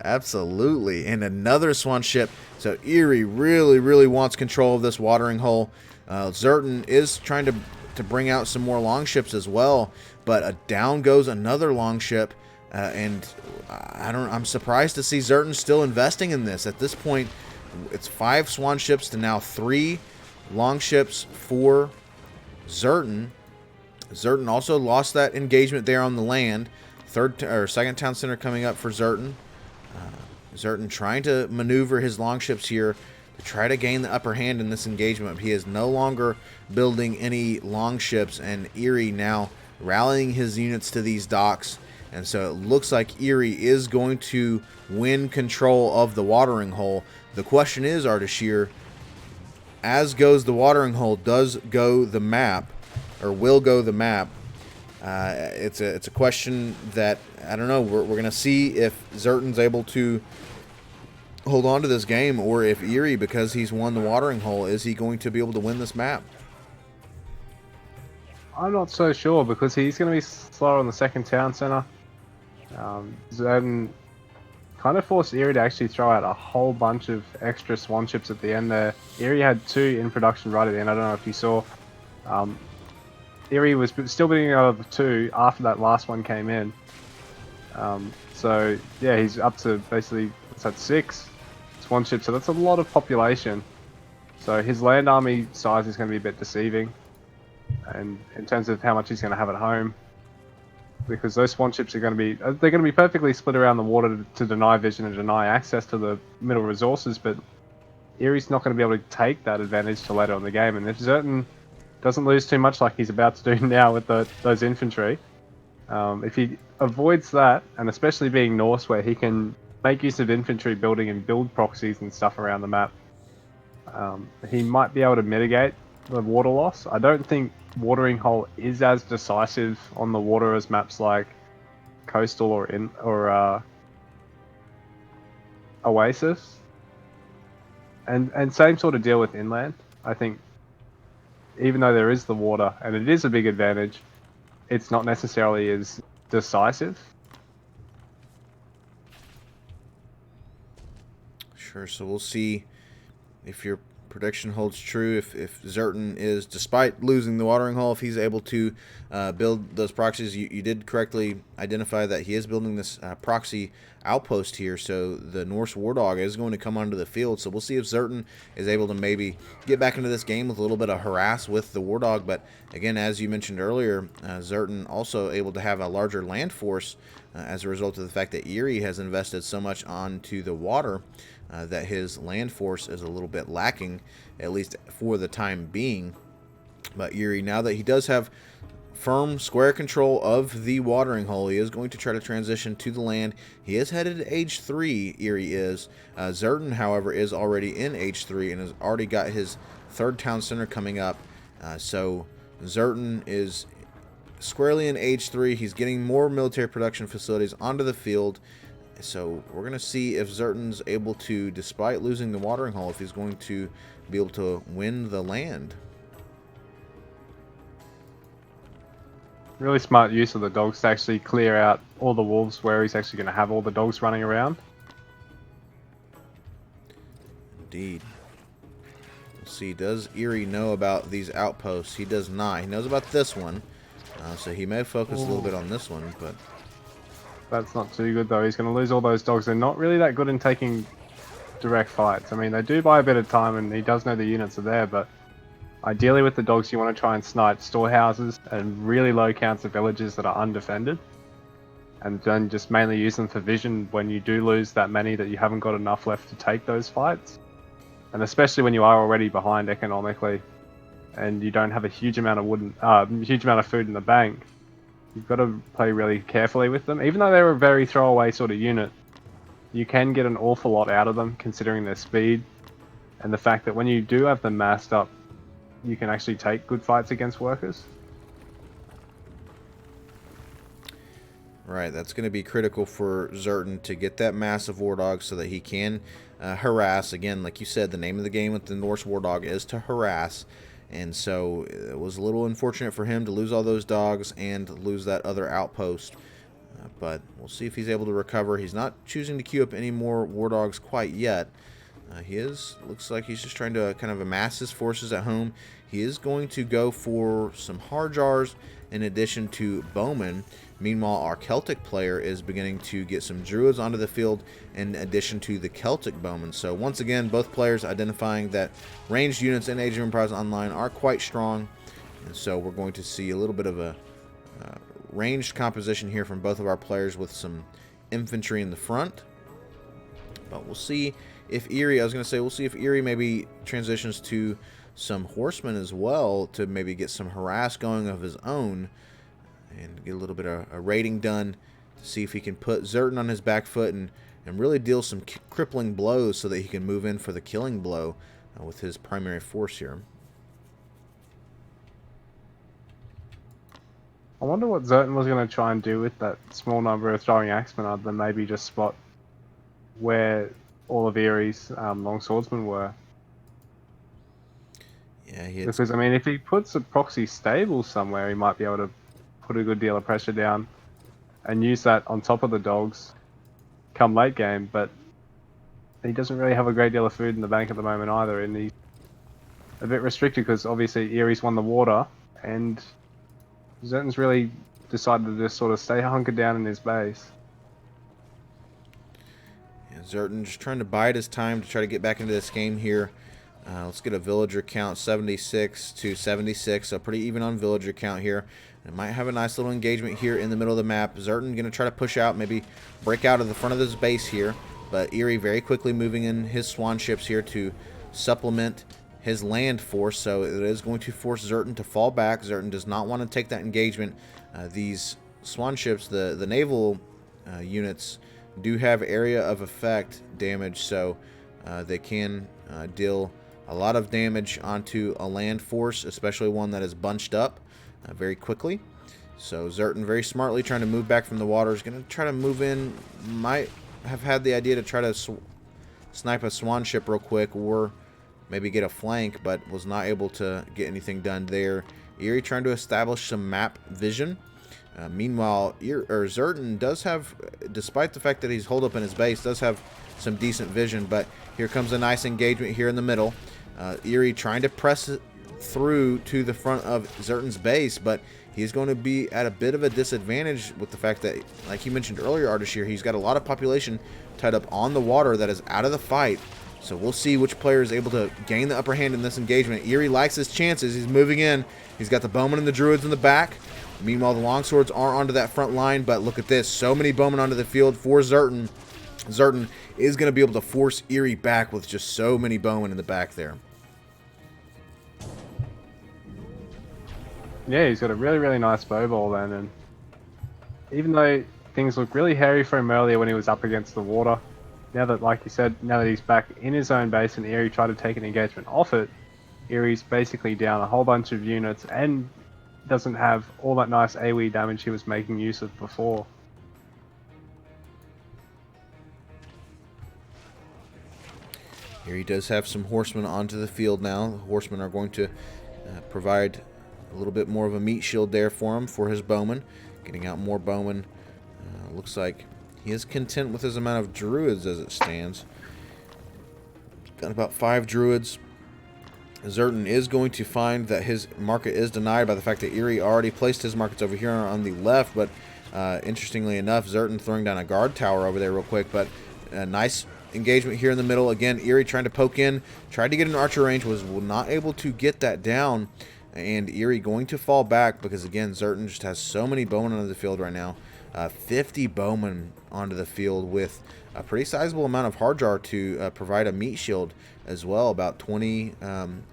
Absolutely. And another swan ship. So Eery really wants control of this watering hole. Zerton is trying to bring out some more longships as well, but down goes another longship. And I'm surprised to see Zerton still investing in this. At this point, it's 5 swan ships to now 3 longships for Zerton. Zerton also lost that engagement there on the land. Second town center coming up for Zerton. Zerton trying to maneuver his longships here to try to gain the upper hand in this engagement. He is no longer building any longships, and Eery now rallying his units to these docks. And so it looks like Eery is going to win control of the watering hole. The question is, Ardeshir, as goes the watering hole, does go the map, or will go the map? It's a question that, I don't know, we're going to see if Zerton's able to hold on to this game, or if Eery, because he's won the watering hole, is he going to be able to win this map? I'm not so sure, because he's going to be slower on the second town center. Zerton kind of forced Eery to actually throw out a whole bunch of extra swan ships at the end there. Eery had 2 in production right at the end. I don't know if you saw. Eery was still building out of 2 after that last one came in. So yeah, he's up to basically, what's that, 6 swan ships. So that's a lot of population. So his land army size is going to be a bit deceiving, and in terms of how much he's going to have at home. Because those swan ships are going to be perfectly split around the water to deny vision and deny access to the middle resources, but Eery's not going to be able to take that advantage till later on in the game. And if Zerton doesn't lose too much like he's about to do now with those infantry, if he avoids that, and especially being Norse where he can make use of infantry building and build proxies and stuff around the map, he might be able to mitigate the water loss. I don't think watering hole is as decisive on the water as maps like Coastal or Oasis, and same sort of deal with inland. I think even though there is the water and it is a big advantage, it's not necessarily as decisive. Sure, so we'll see if your prediction holds true, if Zerton is, despite losing the watering hole, if he's able to build those proxies. You did correctly identify that he is building this proxy outpost here, so the Norse War Dog is going to come onto the field. So we'll see if Zerton is able to maybe get back into this game with a little bit of harass with the War Dog. But again, as you mentioned earlier, Zerton also able to have a larger land force as a result of the fact that Eery has invested so much onto the water that his land force is a little bit lacking, at least for the time being. But Eery, now that he does have firm square control of the watering hole, he is going to try to transition to the land. He is headed to age 3, Eery is. Zerton, however, is already in age 3 and has already got his 3rd town center coming up. So Zerton is squarely in age 3. He's getting more military production facilities onto the field. So we're going to see if Zerton's able to, despite losing the watering hole, if he's going to be able to win the land. Really smart use of the dogs to actually clear out all the wolves where he's actually going to have all the dogs running around. Indeed. We'll see, does Eery know about these outposts? He does not. He knows about this one. So he may focus a little bit on this one, but that's not too good though. He's going to lose all those dogs. They're not really that good in taking direct fights. I mean, they do buy a bit of time, and he does know the units are there, but ideally with the dogs you want to try and snipe storehouses and really low counts of villages that are undefended. and then just mainly use them for vision when you do lose that many that you haven't got enough left to take those fights. And especially when you are already behind economically and you don't have a huge amount of food in the bank, you've got to play really carefully with them. Even though they're a very throwaway sort of unit, you can get an awful lot out of them considering their speed and the fact that when you do have them massed up, you can actually take good fights against workers. Right, that's going to be critical for Zerton to get that massive War Dog so that he can harass. Again, like you said, the name of the game with the Norse War Dog is to harass. And so it was a little unfortunate for him to lose all those dogs and lose that other outpost. But we'll see if he's able to recover. He's not choosing to queue up any more War Dogs quite yet. Looks like he's just trying to kind of amass his forces at home. He is going to go for some Harjars in addition to Bowmen. Meanwhile, our Celtic player is beginning to get some Druids onto the field in addition to the Celtic Bowmen. So once again, both players identifying that ranged units in Age of Empires Online are quite strong. And so we're going to see a little bit of a ranged composition here from both of our players with some infantry in the front. But we'll see if Eery, we'll see if Eery maybe transitions to some horsemen as well to maybe get some harass going of his own and get a little bit of a raiding done to see if he can put Zerton on his back foot and really deal some crippling blows so that he can move in for the killing blow with his primary force here. I wonder what Zerton was going to try and do with that small number of throwing axemen other than maybe just spot where all of Eerie's long swordsmen were. Yeah, because, I mean, if he puts a proxy stable somewhere, he might be able to put a good deal of pressure down and use that on top of the dogs come late game, but he doesn't really have a great deal of food in the bank at the moment either, and he's a bit restricted because obviously Eerie's won the water, and Zerton's really decided to just sort of stay hunkered down in his base. Yeah, Zerton just trying to bide his time to try to get back into this game here. Let's get a villager count, 76 to 76, so pretty even on villager count here. It might have a nice little engagement here in the middle of the map. Zerton going to try to push out, maybe break out of the front of this base here, but Eery very quickly moving in his swan ships here to supplement his land force, so it is going to force Zerton to fall back. Zerton does not want to take that engagement. These swan ships, the naval units, do have area of effect damage, so they can deal a lot of damage onto a land force, especially one that is bunched up very quickly. So Zerton very smartly trying to move back from the water. Is going to try to move in. Might have had the idea to try to snipe a swan ship real quick or maybe get a flank, but was not able to get anything done there. Eery trying to establish some map vision. Meanwhile, Zerton does have, despite the fact that he's holed up in his base, does have some decent vision, but here comes a nice engagement here in the middle. Eery trying to press it through to the front of Zerton's base, but he's going to be at a bit of a disadvantage with the fact that, like you mentioned earlier, Ardeshir, he's got a lot of population tied up on the water that is out of the fight. So we'll see which player is able to gain the upper hand in this engagement. Eery likes his chances. He's moving in. He's got the bowmen and the druids in the back. Meanwhile, the longswords are onto that front line, but look at this. So many bowmen onto the field for Zerton. Zerton is going to be able to force Eery back with just so many bowmen in the back there. Yeah, he's got a really, really nice bow ball then, and even though things looked really hairy for him earlier when he was up against the water, now that, like you said, now that he's back in his own base and Eery tried to take an engagement off it, Eery's basically down a whole bunch of units and doesn't have all that nice AoE damage he was making use of before. Eery does have some horsemen onto the field now. The horsemen are going to provide a little bit more of a meat shield there for him, for his bowmen. Getting out more bowmen. Looks like he is content with his amount of druids as it stands. Got about 5 druids. Zerton is going to find that his market is denied by the fact that Eery already placed his markets over here on the left, but interestingly enough, Zerton throwing down a guard tower over there real quick, but a nice engagement here in the middle. Again, Eery trying to poke in, tried to get an archer range, was not able to get that down, and Eery going to fall back because, again, Zerton just has so many bowmen on the field right now. 50 bowmen onto the field with a pretty sizable amount of hardjar to provide a meat shield as well. About 20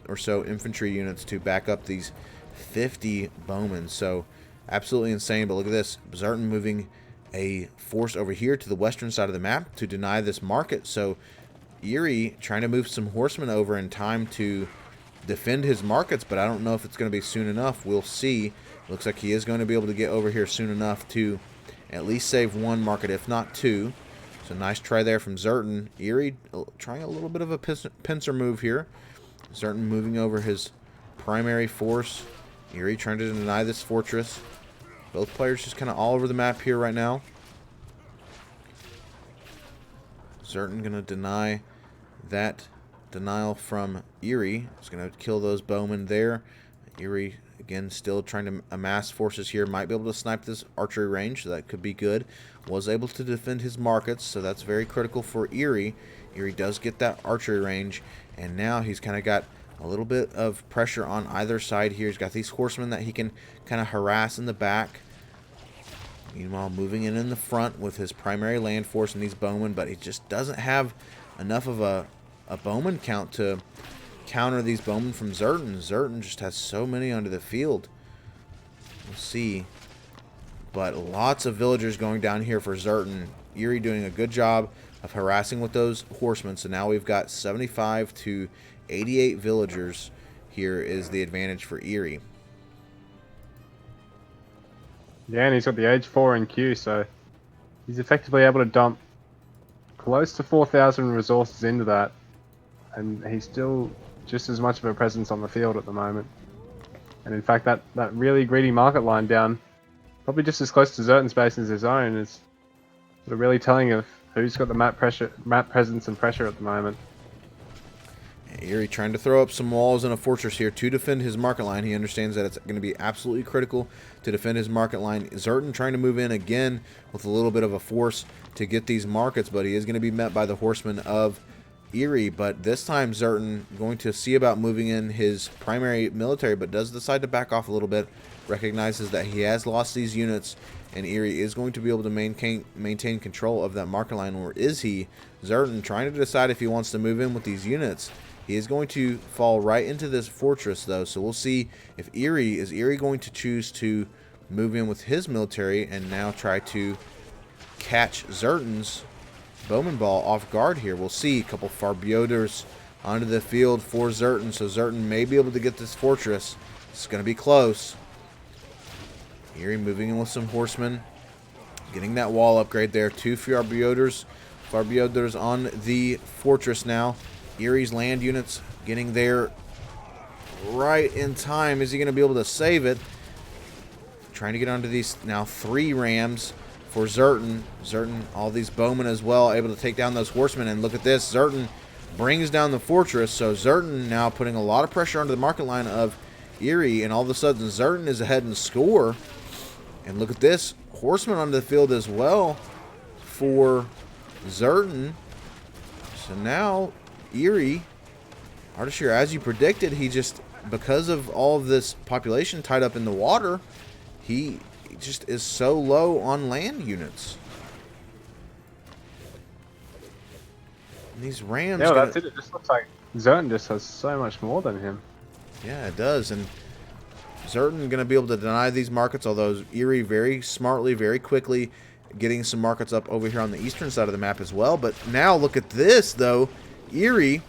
or so infantry units to back up these 50 bowmen. So absolutely insane. But look at this. Zerton moving a force over here to the western side of the map to deny this market. So Eery trying to move some horsemen over in time to defend his markets, but I don't know if it's going to be soon enough. We'll see. Looks like he is going to be able to get over here soon enough to at least save one market, if not two. So nice try there from Zerton. Eery trying a little bit of a pincer move here. Zerton moving over his primary force. Eery trying to deny this fortress. Both players just kind of all over the map here right now. Zerton going to deny that denial from Eery. He's going to kill those bowmen there. Eery, again, still trying to amass forces here. Might be able to snipe this archery range, so that could be good. Was able to defend his markets, so that's very critical for Eery. Eery does get that archery range, and now he's kind of got a little bit of pressure on either side here. He's got these horsemen that he can kind of harass in the back. Meanwhile, moving in the front with his primary land force and these bowmen, but he just doesn't have enough of a bowman count to counter these bowmen from Zerton. Zerton just has so many onto the field. We'll see. But lots of villagers going down here for Zerton. Eery doing a good job of harassing with those horsemen. So now we've got 75 to 88 villagers. Here is the advantage for Eery. Yeah, and he's got the age 4 in Q, so he's effectively able to dump close to 4,000 resources into that. And he's still just as much of a presence on the field at the moment. And in fact, that really greedy market line down, probably just as close to Zerton's base as his own, is sort of really telling of who's got the map presence and pressure at the moment. Eery trying to throw up some walls and a fortress here to defend his market line. He understands that it's going to be absolutely critical to defend his market line. Zerton trying to move in again with a little bit of a force to get these markets, but he is going to be met by the horsemen of Eery. But this time Zerton going to see about moving in his primary military, but does decide to back off a little bit. Recognizes that he has lost these units, and Eery is going to be able to maintain control of that market line. Or is he? Zerton trying to decide if he wants to move in with these units. He is going to fall right into this fortress, though, so we'll see if Eery is going to choose to move in with his military and now try to catch Zerton's bowman ball off guard here. We'll see a couple Farbioders onto the field for Zerton, so Zerton may be able to get this fortress. It's going to be close. Eery moving in with some horsemen, getting that wall upgrade there. 2 Farbioders on the fortress now. Eery's land units getting there right in time. Is he going to be able to save it? Trying to get onto these now 3 rams for Zerton. Zerton, all these bowmen as well, able to take down those horsemen. And look at this. Zerton brings down the fortress. So Zerton now putting a lot of pressure onto the market line of Eery. And all of a sudden, Zerton is ahead in score. And look at this. Horsemen onto the field as well for Zerton. So now Eery, Ardeshir, as you predicted, he just, because of all of this population tied up in the water, he just is so low on land units. And these rams... Yeah, well, that's it. It just looks like Zerton just has so much more than him. Yeah, it does. And Zerton going to be able to deny these markets, although Eery very smartly, very quickly getting some markets up over here on the eastern side of the map as well. But now look at this, though. Eery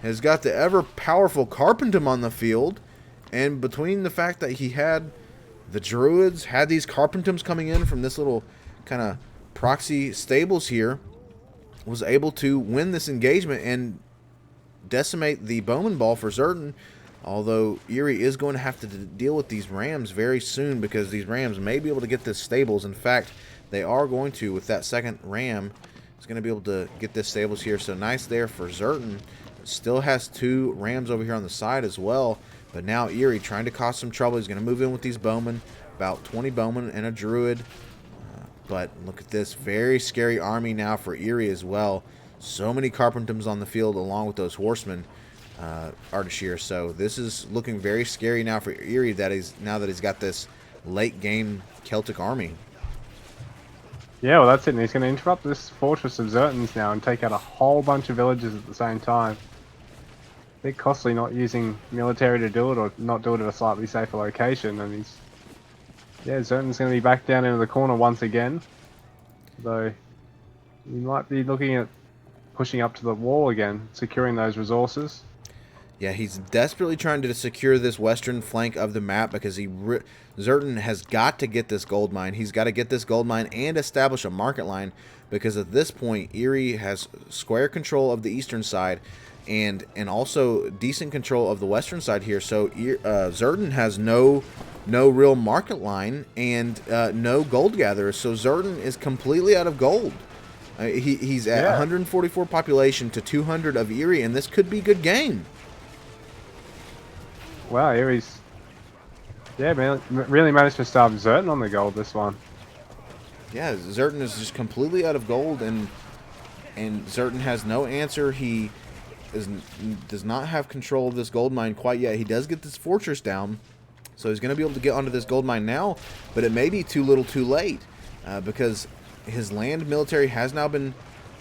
has got the ever-powerful Carpentum on the field, and between the fact that he had the Druids, had these Carpentums coming in from this little kind of proxy stables here, was able to win this engagement and decimate the Bowman Ball for Zerton, although Eery is going to have to deal with these Rams very soon, because these Rams may be able to get this stables. In fact, they are going to, with that second Ram. It's going to be able to get this stables here. So nice there for Zerton. Still has 2 Rams over here on the side as well. But now Eery trying to cause some trouble. He's going to move in with these bowmen. About 20 bowmen and a druid. But look at this. Very scary army now for Eery as well. So many Carpentums on the field along with those horsemen. Ardeshir. So this is looking very scary now for Eery, now that he's got this late game Celtic army. Yeah, well, that's it. And he's going to interrupt this fortress of Zerton's now and take out a whole bunch of villages at the same time. A bit costly not using military to do it, or not do it at a slightly safer location. And yeah, Zerton's going to be back down into the corner once again. Though he might be looking at pushing up to the wall again, securing those resources. Yeah, he's desperately trying to secure this western flank of the map because Zerton has got to get this gold mine. He's got to get this gold mine and establish a market line because at this point, Eery has square control of the eastern side and also decent control of the western side here. So Zerton has no real market line and no gold gatherers. So Zerton is completely out of gold. He's at 144 population to 200 of Eery, and this could be good game. Wow, Eery's... Yeah, man, really managed to starve Zerton on the gold this one. Yeah, Zerton is just completely out of gold, and Zerton has no answer. He does not have control of this gold mine quite yet. He does get this fortress down, so he's going to be able to get onto this gold mine now, but it may be too little too late because his land military has now been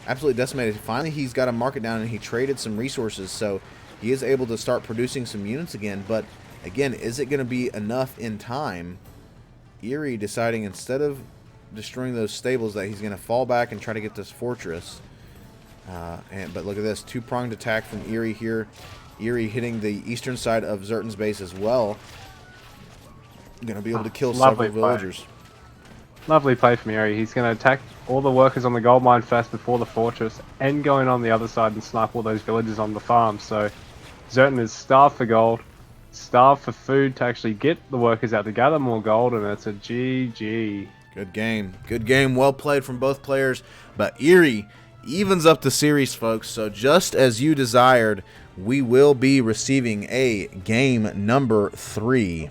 absolutely decimated. Finally, he's got a market down, and he traded some resources, so he is able to start producing some units again. But again, is it going to be enough in time? Eery deciding instead of destroying those stables that he's going to fall back and try to get this fortress. But look at this, two-pronged attack from Eery here. Eery hitting the eastern side of Zerton's base as well. Going to be able to kill several villagers. Lovely play from Eery. He's going to attack all the workers on the gold mine first before the fortress, and going on the other side and snipe all those villagers on the farm. So Zerton is starved for gold, starved for food to actually get the workers out to gather more gold, and it's a GG. Good game. Good game. Well played from both players. But Eery evens up the series, folks. So just as you desired, we will be receiving a game number 3.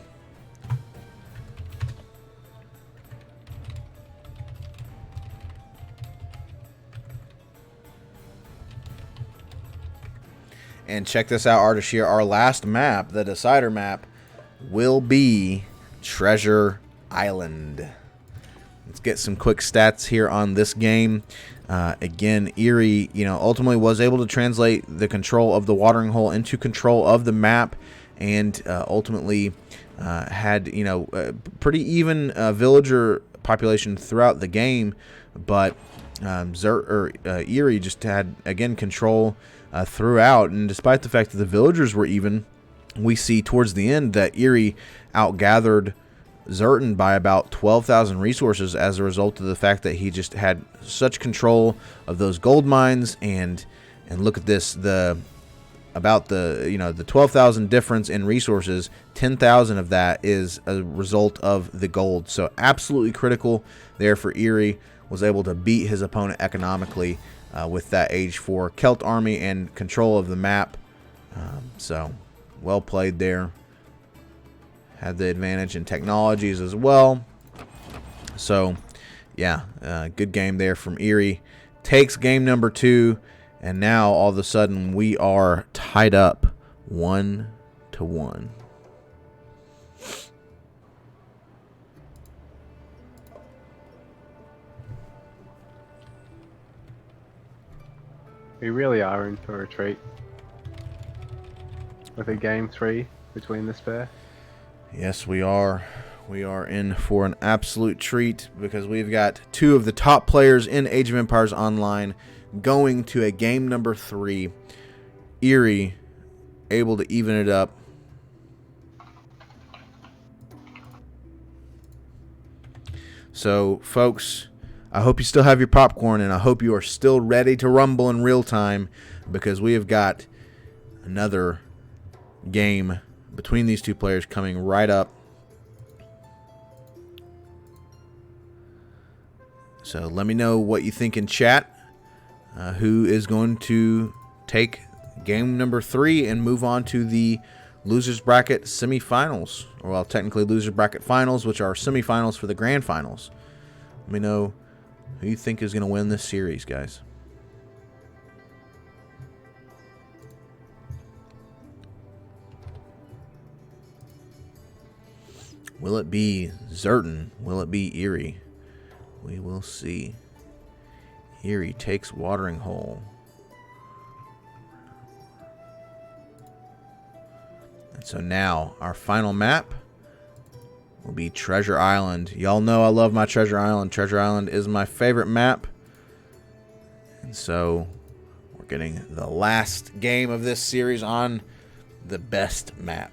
And check this out, Ardeshir. Our last map, the decider map, will be Treasure Island. Let's get some quick stats here on this game. Again, Eery, ultimately was able to translate the control of the watering hole into control of the map, and ultimately had pretty even villager population throughout the game. But Eery just had again control throughout, and despite the fact that the villagers were even, we see towards the end that Eery outgathered Zerton by about 12,000 resources as a result of the fact that he just had such control of those gold mines. And look at this, the 12,000 difference in resources, 10,000 of that is a result of the gold. So absolutely critical there for Eery. Was able to beat his opponent economically with that Age 4 Celt army and control of the map. So well played there. Had the advantage in technologies as well. So yeah, good game there from Eery. Takes game number 2, and now all of a sudden we are tied up 1-1. We really are in for a treat with a game 3 between this pair. Yes, we are. We are in for an absolute treat because we've got 2 of the top players in Age of Empires Online going to a game number 3. Eery able to even it up. So, folks, I hope you still have your popcorn, and I hope you are still ready to rumble in real time, because we have got another game between these 2 players coming right up. So let me know what you think in chat. Who is going to take game number 3 and move on to the losers bracket semifinals, or well, technically losers bracket finals, which are semifinals for the grand finals. Let me know who you think is going to win this series, guys. Will it be Zerton? Will it be Eery? We will see. Eery takes watering hole. And so now our final map will be Treasure Island. Y'all know I love my Treasure Island. Treasure Island is my favorite map. And so we're getting the last game of this series on the best map.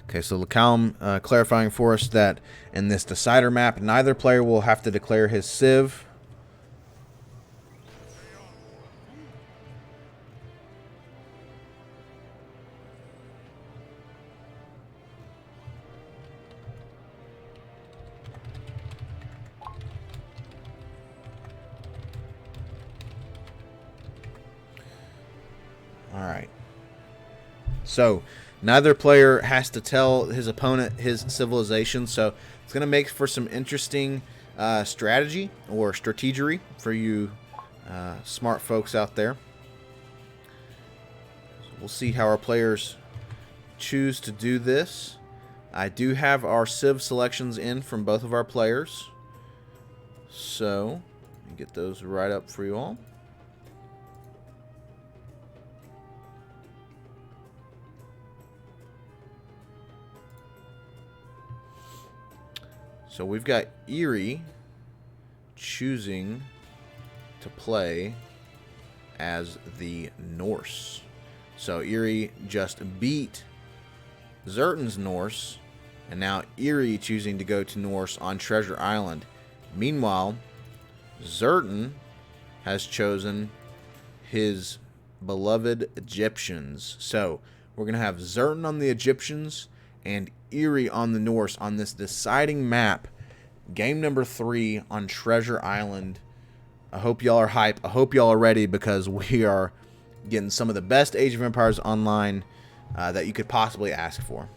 Okay, so Lacalm clarifying for us that in this decider map, neither player will have to declare his civ. All right. So neither player has to tell his opponent his civilization, so it's going to make for some interesting strategy or strategery for you smart folks out there. So we'll see how our players choose to do this. I do have our civ selections in from both of our players, so let me get those right up for you all. So we've got Eery choosing to play as the Norse. So Eery just beat Zerton's Norse, and now Eery choosing to go to Norse on Treasure Island. Meanwhile, Zerton has chosen his beloved Egyptians. So we're going to have Zerton on the Egyptians and Eery on the Norse on this deciding map. Game number 3 on Treasure Island. I hope y'all are hype. I hope y'all are ready, because we are getting some of the best Age of Empires online that you could possibly ask for.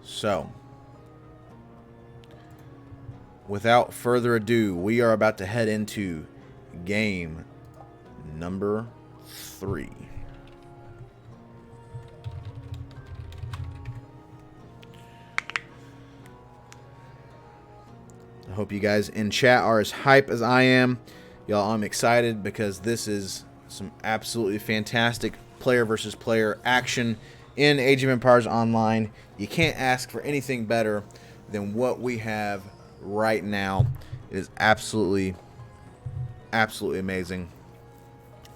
So, without further ado, we are about to head into game number 3. I hope you guys in chat are as hype as I am. Y'all, I'm excited because this is some absolutely fantastic player versus player action in Age of Empires Online. You can't ask for anything better than what we have right now. It is absolutely amazing.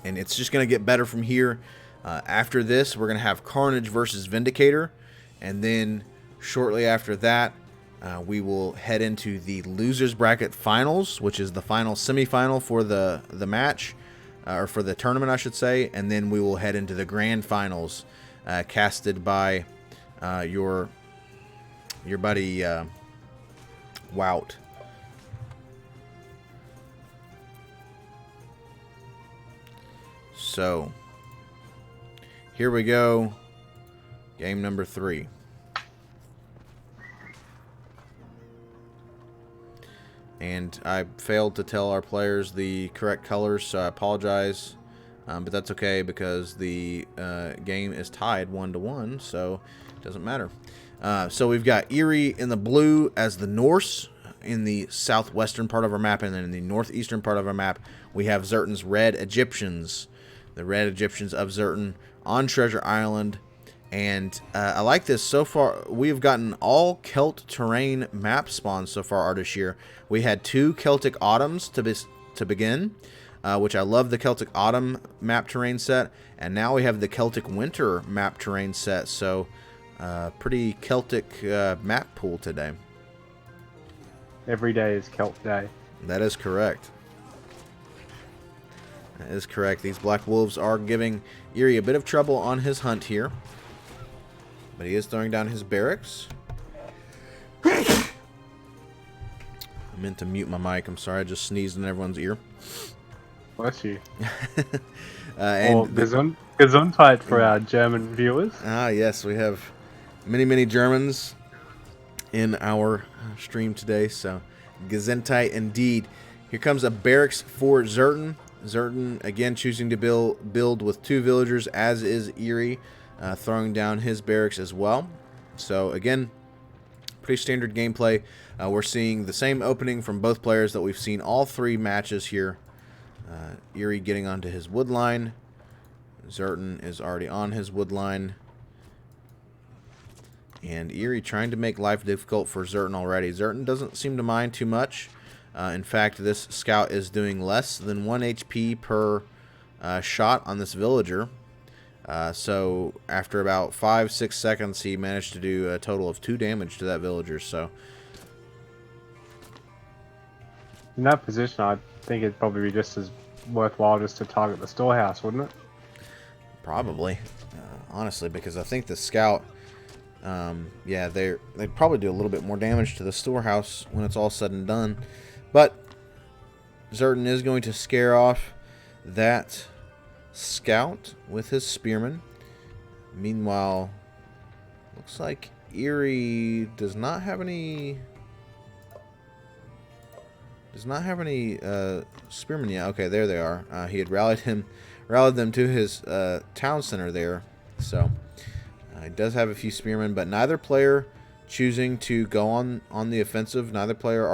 And it's just going to get better from here. After this, we're going to have Carnage versus Vindicator. And then shortly after that, we will head into the Losers Bracket Finals, which is the final semifinal for the match, or for the tournament, I should say. And then we will head into the Grand Finals, casted by your buddy Wout. So here we go. Game number 3. And I failed to tell our players the correct colors, so I apologize. But that's okay, because the game is tied 1-1, so it doesn't matter. So we've got Eery in the blue as the Norse in the southwestern part of our map, and then in the northeastern part of our map, we have Zerton's red Egyptians, the red Egyptians of Zerton on Treasure Island. And I like this. So far, we have gotten all Celt terrain map spawns so far, Ardeshir. We had 2 Celtic Autumns to begin, which I love the Celtic Autumn map terrain set. And now we have the Celtic Winter map terrain set. So, pretty Celtic map pool today. Every day is Celt Day. That is correct. That is correct. These Black Wolves are giving Eery a bit of trouble on his hunt here. But he is throwing down his barracks. meant to mute my mic. I'm sorry, I just sneezed in everyone's ear. Bless you. And Gesundheit for our German viewers. Yes, we have many Germans in our stream today, so Gesundheit indeed. Here comes a barracks for Zerton. Zerton again choosing to build with 2 villagers, as is Eery, throwing down his barracks as well. So again, pretty standard gameplay. We're seeing the same opening from both players that we've seen all 3 matches here. Eery getting onto his wood line. Zerton is already on his wood line. And Eery trying to make life difficult for Zerton already. Zerton doesn't seem to mind too much. In fact, this scout is doing less than 1 HP per shot on this villager. So after about 5-6 seconds, he managed to do a total of 2 damage to that villager. So in that position, I think it'd probably be just as worthwhile just to target the storehouse, wouldn't it? probably, honestly, because I think the scout, yeah, they'd probably do a little bit more damage to the storehouse when it's all said and done. But Zerton is going to scare off that scout with his spearman. Meanwhile, looks like Eery does not have any spearmen yet. Okay, there they are. He had rallied them to his town center there. So he does have a few spearmen, but neither player choosing to go on the offensive. Neither player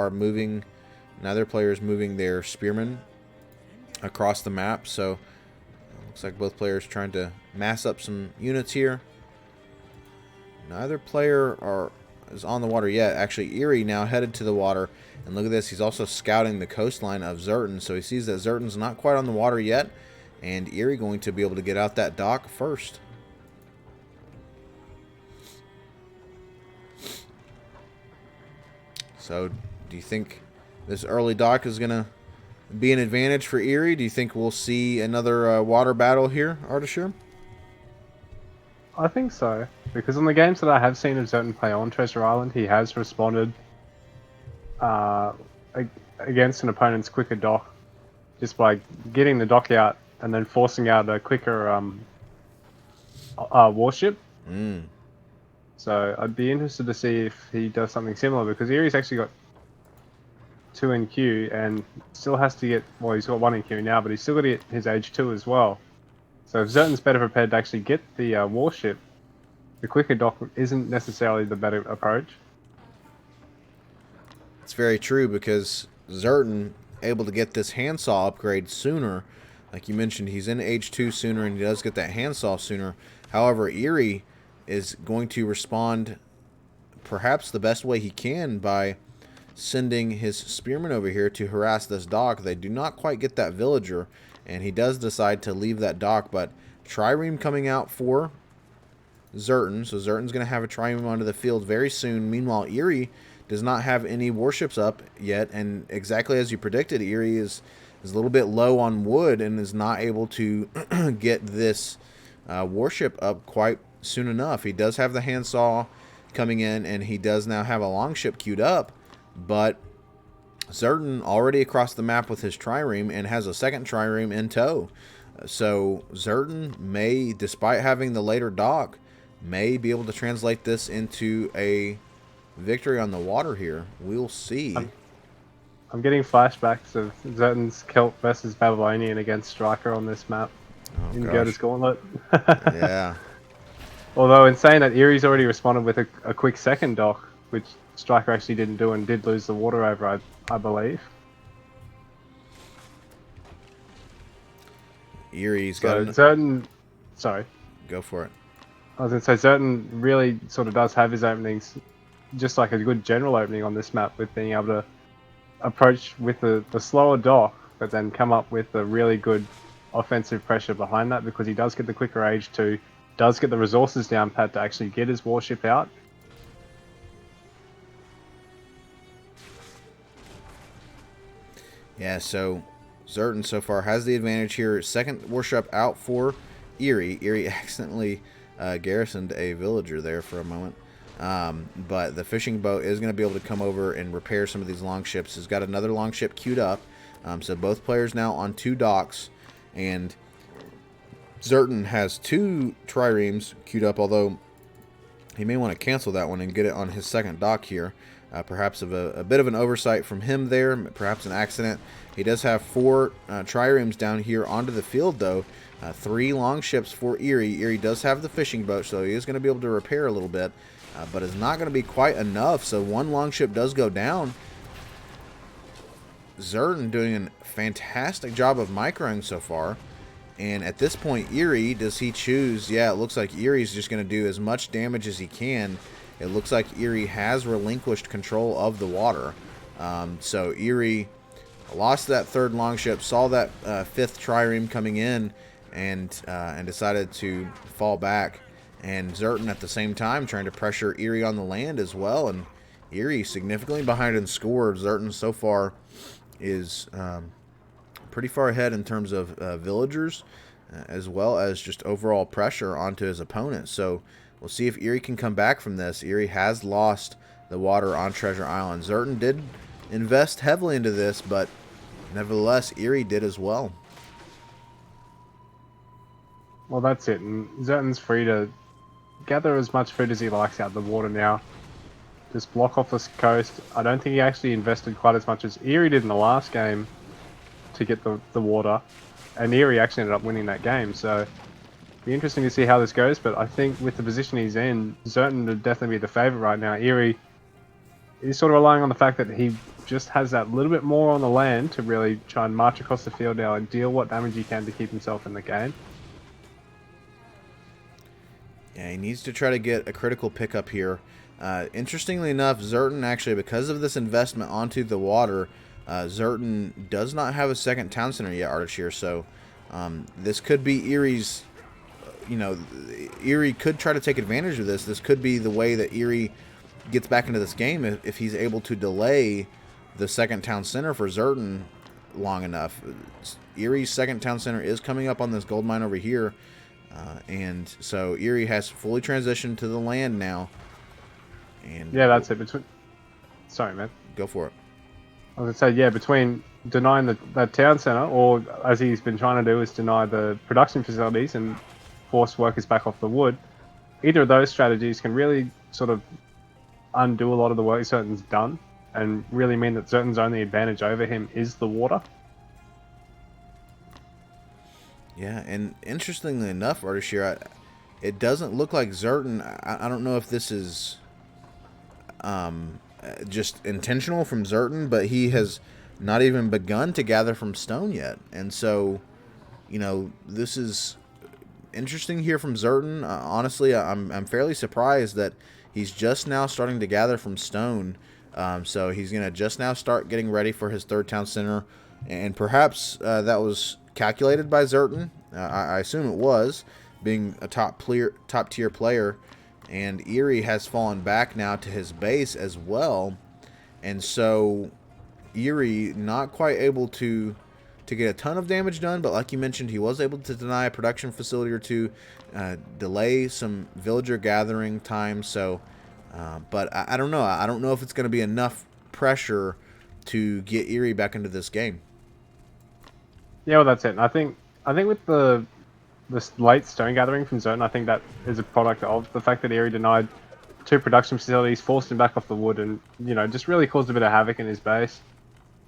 is moving their spearmen across the map. So looks like both players trying to mass up some units here. Neither player is on the water yet. Actually, Eery now headed to the water. And look at this. He's also scouting the coastline of Zerton. So he sees that Zerton's not quite on the water yet. And Eery going to be able to get out that dock first. So do you think this early dock is going to be an advantage for Eery? Do you think we'll see another water battle here, Ardeshir? I think so, because in the games that I have seen of Zerton play on Treasure Island, he has responded against an opponent's quicker dock just by getting the dock out and then forcing out a quicker warship. So I'd be interested to see if he does something similar, because Eerie's actually got 2 in queue and still has to get, well, he's got 1 in queue now, but he's still got to get his age 2 as well. So if Zerton's better prepared to actually get the warship, the quicker dock isn't necessarily the better approach. It's very true, because Zerton able to get this handsaw upgrade sooner. Like you mentioned, he's in age 2 sooner, and he does get that handsaw sooner. However, Eery is going to respond perhaps the best way he can by sending his spearmen over here to harass this dock. They do not quite get that villager, and he does decide to leave that dock. But trireme coming out for Zerton, so Zerton's going to have a trireme onto the field very soon. Meanwhile, Eery does not have any warships up yet, and exactly as you predicted, Eery is a little bit low on wood and is not able to get this warship up quite soon enough. He does have the handsaw coming in, and he does now have a longship queued up, but Zerton already across the map with his trireme and has a second trireme in tow. So Zerton may, despite having the later dock, may be able to translate this into a victory on the water here. We'll see. I'm getting flashbacks of Zerton's Celt versus Babylonian against Striker on this map in Gerda's Gauntlet. Yeah. Although in saying that, Eerie's already responded with a quick second dock, which Striker actually didn't do and did lose the water over, I believe. Eery's so got Zerton. Sorry. Go for it. I was going to say, Zerton really sort of does have his openings just like a good general opening on this map, with being able to approach with the slower dock, but then come up with a really good offensive pressure behind that, because he does get the quicker age 2, does get the resources down pat to actually get his warship out. Yeah, so Zerton so far has the advantage here. Second warship out for Eery. Eery accidentally garrisoned a villager there for a moment. But the fishing boat is going to be able to come over and repair some of these longships. He's got another longship queued up. So both players now on 2 docks. And Zerton has 2 triremes queued up, although he may want to cancel that one and get it on his second dock here. Perhaps of a bit of an oversight from him there, perhaps an accident. He does have 4 triremes down here onto the field, though. 3 longships for Eery. Eery does have the fishing boat, so he is going to be able to repair a little bit, but it's not going to be quite enough, so 1 longship does go down. Zerton doing a fantastic job of microing so far. And at this point, Eery, does he choose? Yeah, it looks like Eery's just going to do as much damage as he can. It looks like Eery has relinquished control of the water. So Eery lost that 3rd longship, saw that 5th trireme coming in, and decided to fall back. And Zerton at the same time trying to pressure Eery on the land as well. And Eery significantly behind in score. Zerton so far is pretty far ahead in terms of villagers, as well as just overall pressure onto his opponent. So we'll see if Eery can come back from this. Eery has lost the water on Treasure Island. Zerton did invest heavily into this, but nevertheless, Eery did as well. Well, that's it. And Zerton's free to gather as much food as he likes out of the water now. Just block off this coast. I don't think he actually invested quite as much as Eery did in the last game to get the water. And Eery actually ended up winning that game. So it'll be interesting to see how this goes. But I think with the position he's in, Zerton would definitely be the favourite right now. Eery is sort of relying on the fact that he just has that little bit more on the land to really try and march across the field now and deal what damage he can to keep himself in the game. Yeah, he needs to try to get a critical pickup here. Interestingly enough, Zerton actually, because of this investment onto the water, Zerton does not have a second town center yet, Ardeshir. So this could be Eery's, Eery could try to take advantage of this. This could be the way that Eery gets back into this game if he's able to delay the second town center for Zerton long enough. Eery's second town center is coming up on this gold mine over here. And so Eery has fully transitioned to the land now. And yeah, that's it. Sorry, man. Go for it. I was going to say, yeah, between denying that town centre, or as he's been trying to do, is deny the production facilities and force workers back off the wood, either of those strategies can really sort of undo a lot of the work Zerton's done and really mean that Zerton's only advantage over him is the water. Yeah, and interestingly enough, Ardeshir, it doesn't look like Zerton. I don't know if this is just intentional from Zerton, but he has not even begun to gather from stone yet. And so, this is interesting here from Zerton. Honestly, I'm fairly surprised that he's just now starting to gather from stone. So he's going to just now start getting ready for his 3rd town center. And perhaps that was calculated by Zerton. I assume it was, being a top tier player. And Eery has fallen back now to his base as well. And so Eery not quite able to get a ton of damage done, but like you mentioned, he was able to deny a production facility or 2, delay some villager gathering time. So, but I don't know. I don't know if it's going to be enough pressure to get Eery back into this game. Yeah, well, that's it. And I think with this late stone gathering from Zerton, I think that is a product of the fact that Eery denied 2 production facilities, forced him back off the wood, and just really caused a bit of havoc in his base.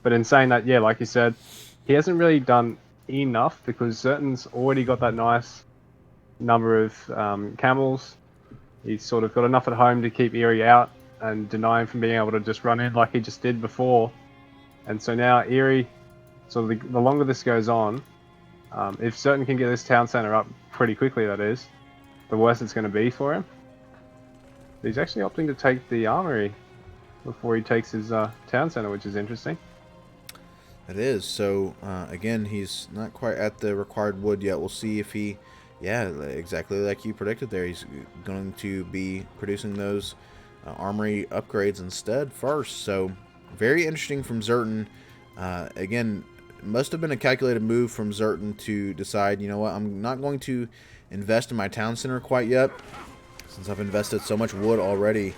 But in saying that, yeah, like you said, he hasn't really done enough because Zerton's already got that nice number of camels. He's sort of got enough at home to keep Eery out and deny him from being able to just run in like he just did before. And so now Eery, so the longer this goes on, if Zerton can get this town center up pretty quickly, that is, the worse it's going to be for him. He's actually opting to take the armory before he takes his town center, which is interesting. It is. So, again, he's not quite at the required wood yet. We'll see if he, yeah, exactly like you predicted there, he's going to be producing those armory upgrades instead first. So, very interesting from Zerton. Again, must have been a calculated move from Zerton to decide, I'm not going to invest in my town center quite yet. since I've invested so much wood already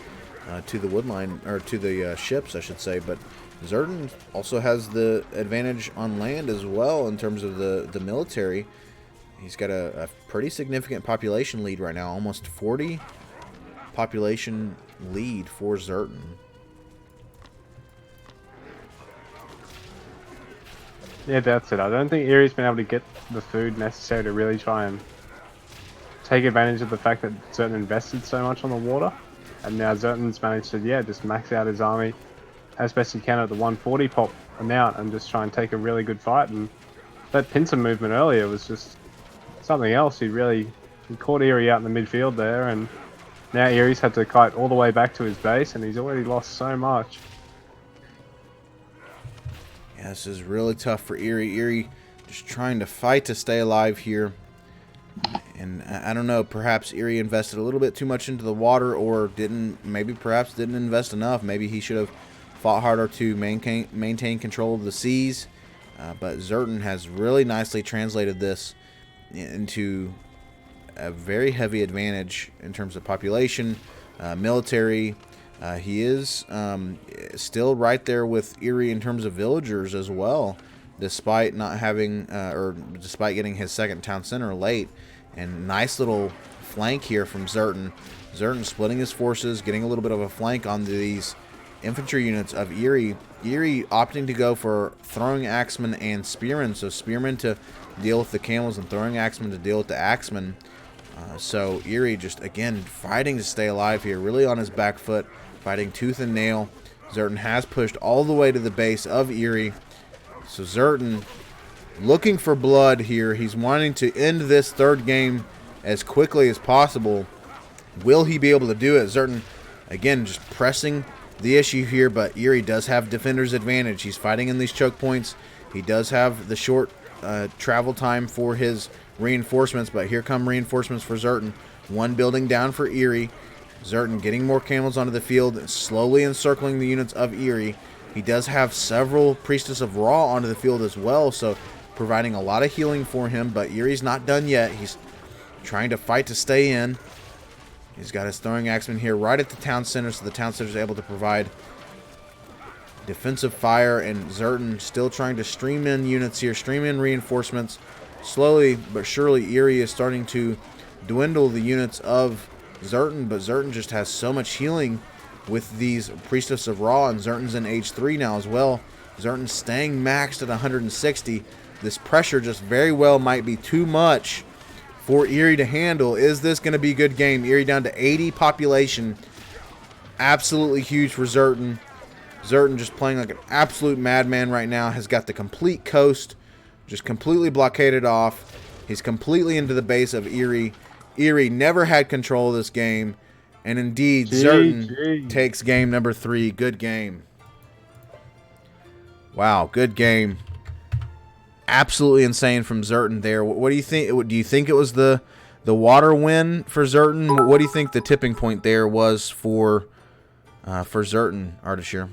to the wood line, or to the ships, I should say. But Zerton also has the advantage on land as well in terms of the military. He's got a pretty significant population lead right now, almost 40 population lead for Zerton. Yeah, that's it. I don't think Eery's been able to get the food necessary to really try and take advantage of the fact that Zerton invested so much on the water. And now Zerton's managed to, just max out his army as best he can at the 140 pop amount and just try and take a really good fight. And that pincer movement earlier was just something else. He caught Eery out in the midfield there, and now Eery's had to kite all the way back to his base, and he's already lost so much. Yeah, this is really tough for Eery. Eery just trying to fight to stay alive here. And I don't know, perhaps Eery invested a little bit too much into the water, or perhaps didn't invest enough. Maybe he should have fought harder to maintain control of the seas. But Zerton has really nicely translated this into a very heavy advantage in terms of population, military. He is still right there with Eery in terms of villagers as well, despite not having, despite getting his second town center late. And nice little flank here from Zerton. Zerton splitting his forces, getting a little bit of a flank on these infantry units of Eery. Eery opting to go for throwing axemen and spearmen. So spearmen to deal with the camels and throwing axemen to deal with the axemen. So Eery just, again, fighting to stay alive here, really on his back foot, fighting tooth and nail. Zerton has pushed all the way to the base of Eery. So Zerton looking for blood here. He's wanting to end this third game as quickly as possible. Will he be able to do it? Zerton, again, just pressing the issue here, but Eery does have defender's advantage. He's fighting in these choke points. He does have the short travel time for his reinforcements, but here come reinforcements for Zerton. One building down for Eery. Zerton getting more camels onto the field, slowly encircling the units of Eery. He does have several Priestess of Ra onto the field as well, so providing a lot of healing for him, but Eery's not done yet. He's trying to fight to stay in. He's got his throwing axemen here right at the town center, so the town center is able to provide defensive fire, and Zerton still trying to stream in units here, stream in reinforcements. Slowly but surely, Eery is starting to dwindle the units of Zerton, but Zerton just has so much healing with these Priestess of Ra, and Zerton's in age 3 now as well. Zerton's staying maxed at 160. This pressure just very well might be too much for Eery to handle. Is this going to be a good game? Eery down to 80 population. Absolutely huge for Zerton. Zerton just playing like an absolute madman right now. Has got the complete coast just completely blockaded off. He's completely into the base of Eery. Eery never had control of this game. And indeed, Zerton takes game number 3. Good game. Wow, good game. Absolutely insane from Zerton there. What do you think? Do you think it was the water win for Zerton? What do you think the tipping point there was for Zerton, Ardeshir?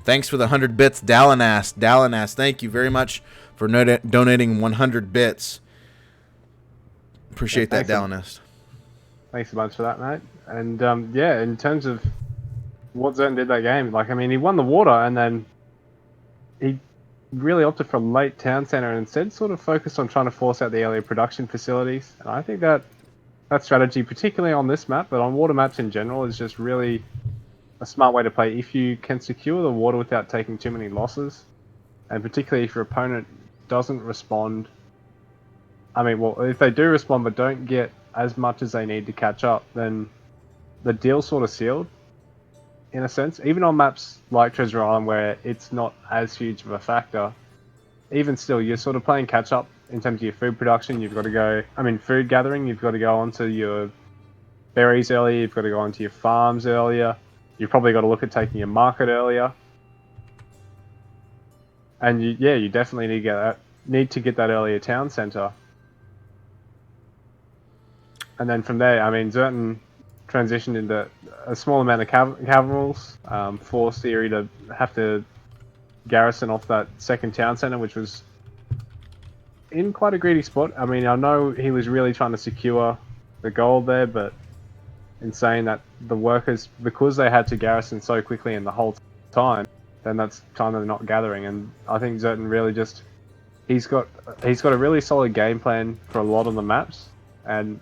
Thanks for the 100 bits, Dalinas. Thank you very much for donating 100 bits. Appreciate that, Dalinas. Thanks a bunch for that, mate. And yeah, in terms of what Zerton did that game, like, I mean, he won the water, and then he really opted for late town center and instead sort of focused on trying to force out the earlier production facilities. And I think that strategy, particularly on this map, but on water maps in general, is just really a smart way to play if you can secure the water without taking too many losses. And particularly if your opponent doesn't respond. I mean, well, if they do respond but don't get as much as they need to catch up, then the deal's sort of sealed, in a sense. Even on maps like Treasure Island, where it's not as huge of a factor, even still, you're sort of playing catch up in terms of your food production. You've got to go, food gathering, you've got to go onto your berries earlier, you've got to go onto your farms earlier, you've probably got to look at taking your market earlier. And you definitely need to get that earlier town center. And then from there, Zerton transitioned into a small amount of cavalries, forced Eery to have to garrison off that second town center, which was in quite a greedy spot. I mean, I know he was really trying to secure the gold there, but in saying that the workers, because they had to garrison so quickly in the whole time, then that's time they're not gathering. And I think Zerton really just he's got a really solid game plan for a lot of the maps, and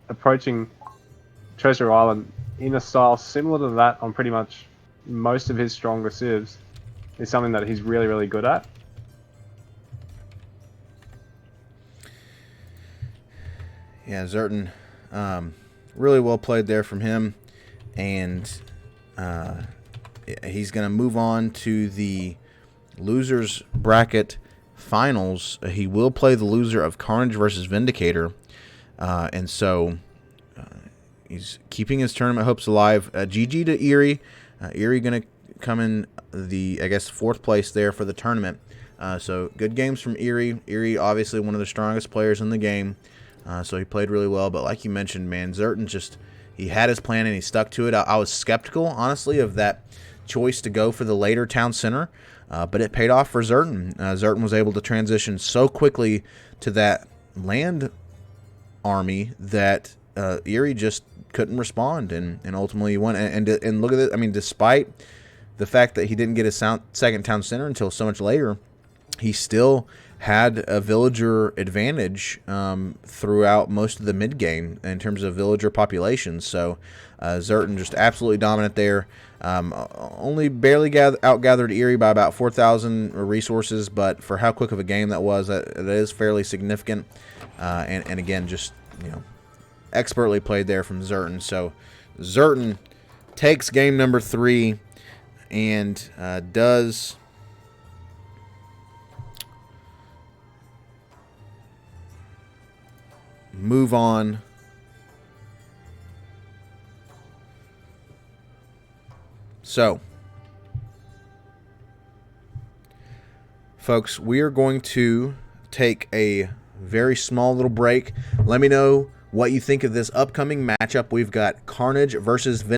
approaching Treasure Island in a style similar to that on pretty much most of his stronger civs is something that he's really, really good at. Yeah, Zerton, really well played there from him, and he's going to move on to the losers bracket finals. He will play the loser of Carnage versus Vindicator, and so he's keeping his tournament hopes alive. GG to Eery. Eery going to come in the, I guess, 4th place there for the tournament. So good games from Eery. Eery, obviously one of the strongest players in the game. So he played really well. But like you mentioned, man, Zerton just, he had his plan and he stuck to it. I was skeptical, honestly, of that choice to go for the later town center. But it paid off for Zerton. Zerton was able to transition so quickly to that land army that Eery just couldn't respond, and ultimately he won. And look at it. I mean, despite the fact that he didn't get his second town center until so much later, he still had a villager advantage throughout most of the mid game in terms of villager population. So Zerton just absolutely dominant there. Only barely outgathered Eery by about 4,000 resources, but for how quick of a game that was, that is fairly significant. And again, just, you know, expertly played there from Zerton. So Zerton takes game number 3 and does move on so folks, we are going to take a very small little break. Let me know what you think of this upcoming matchup. We've got Carnage versus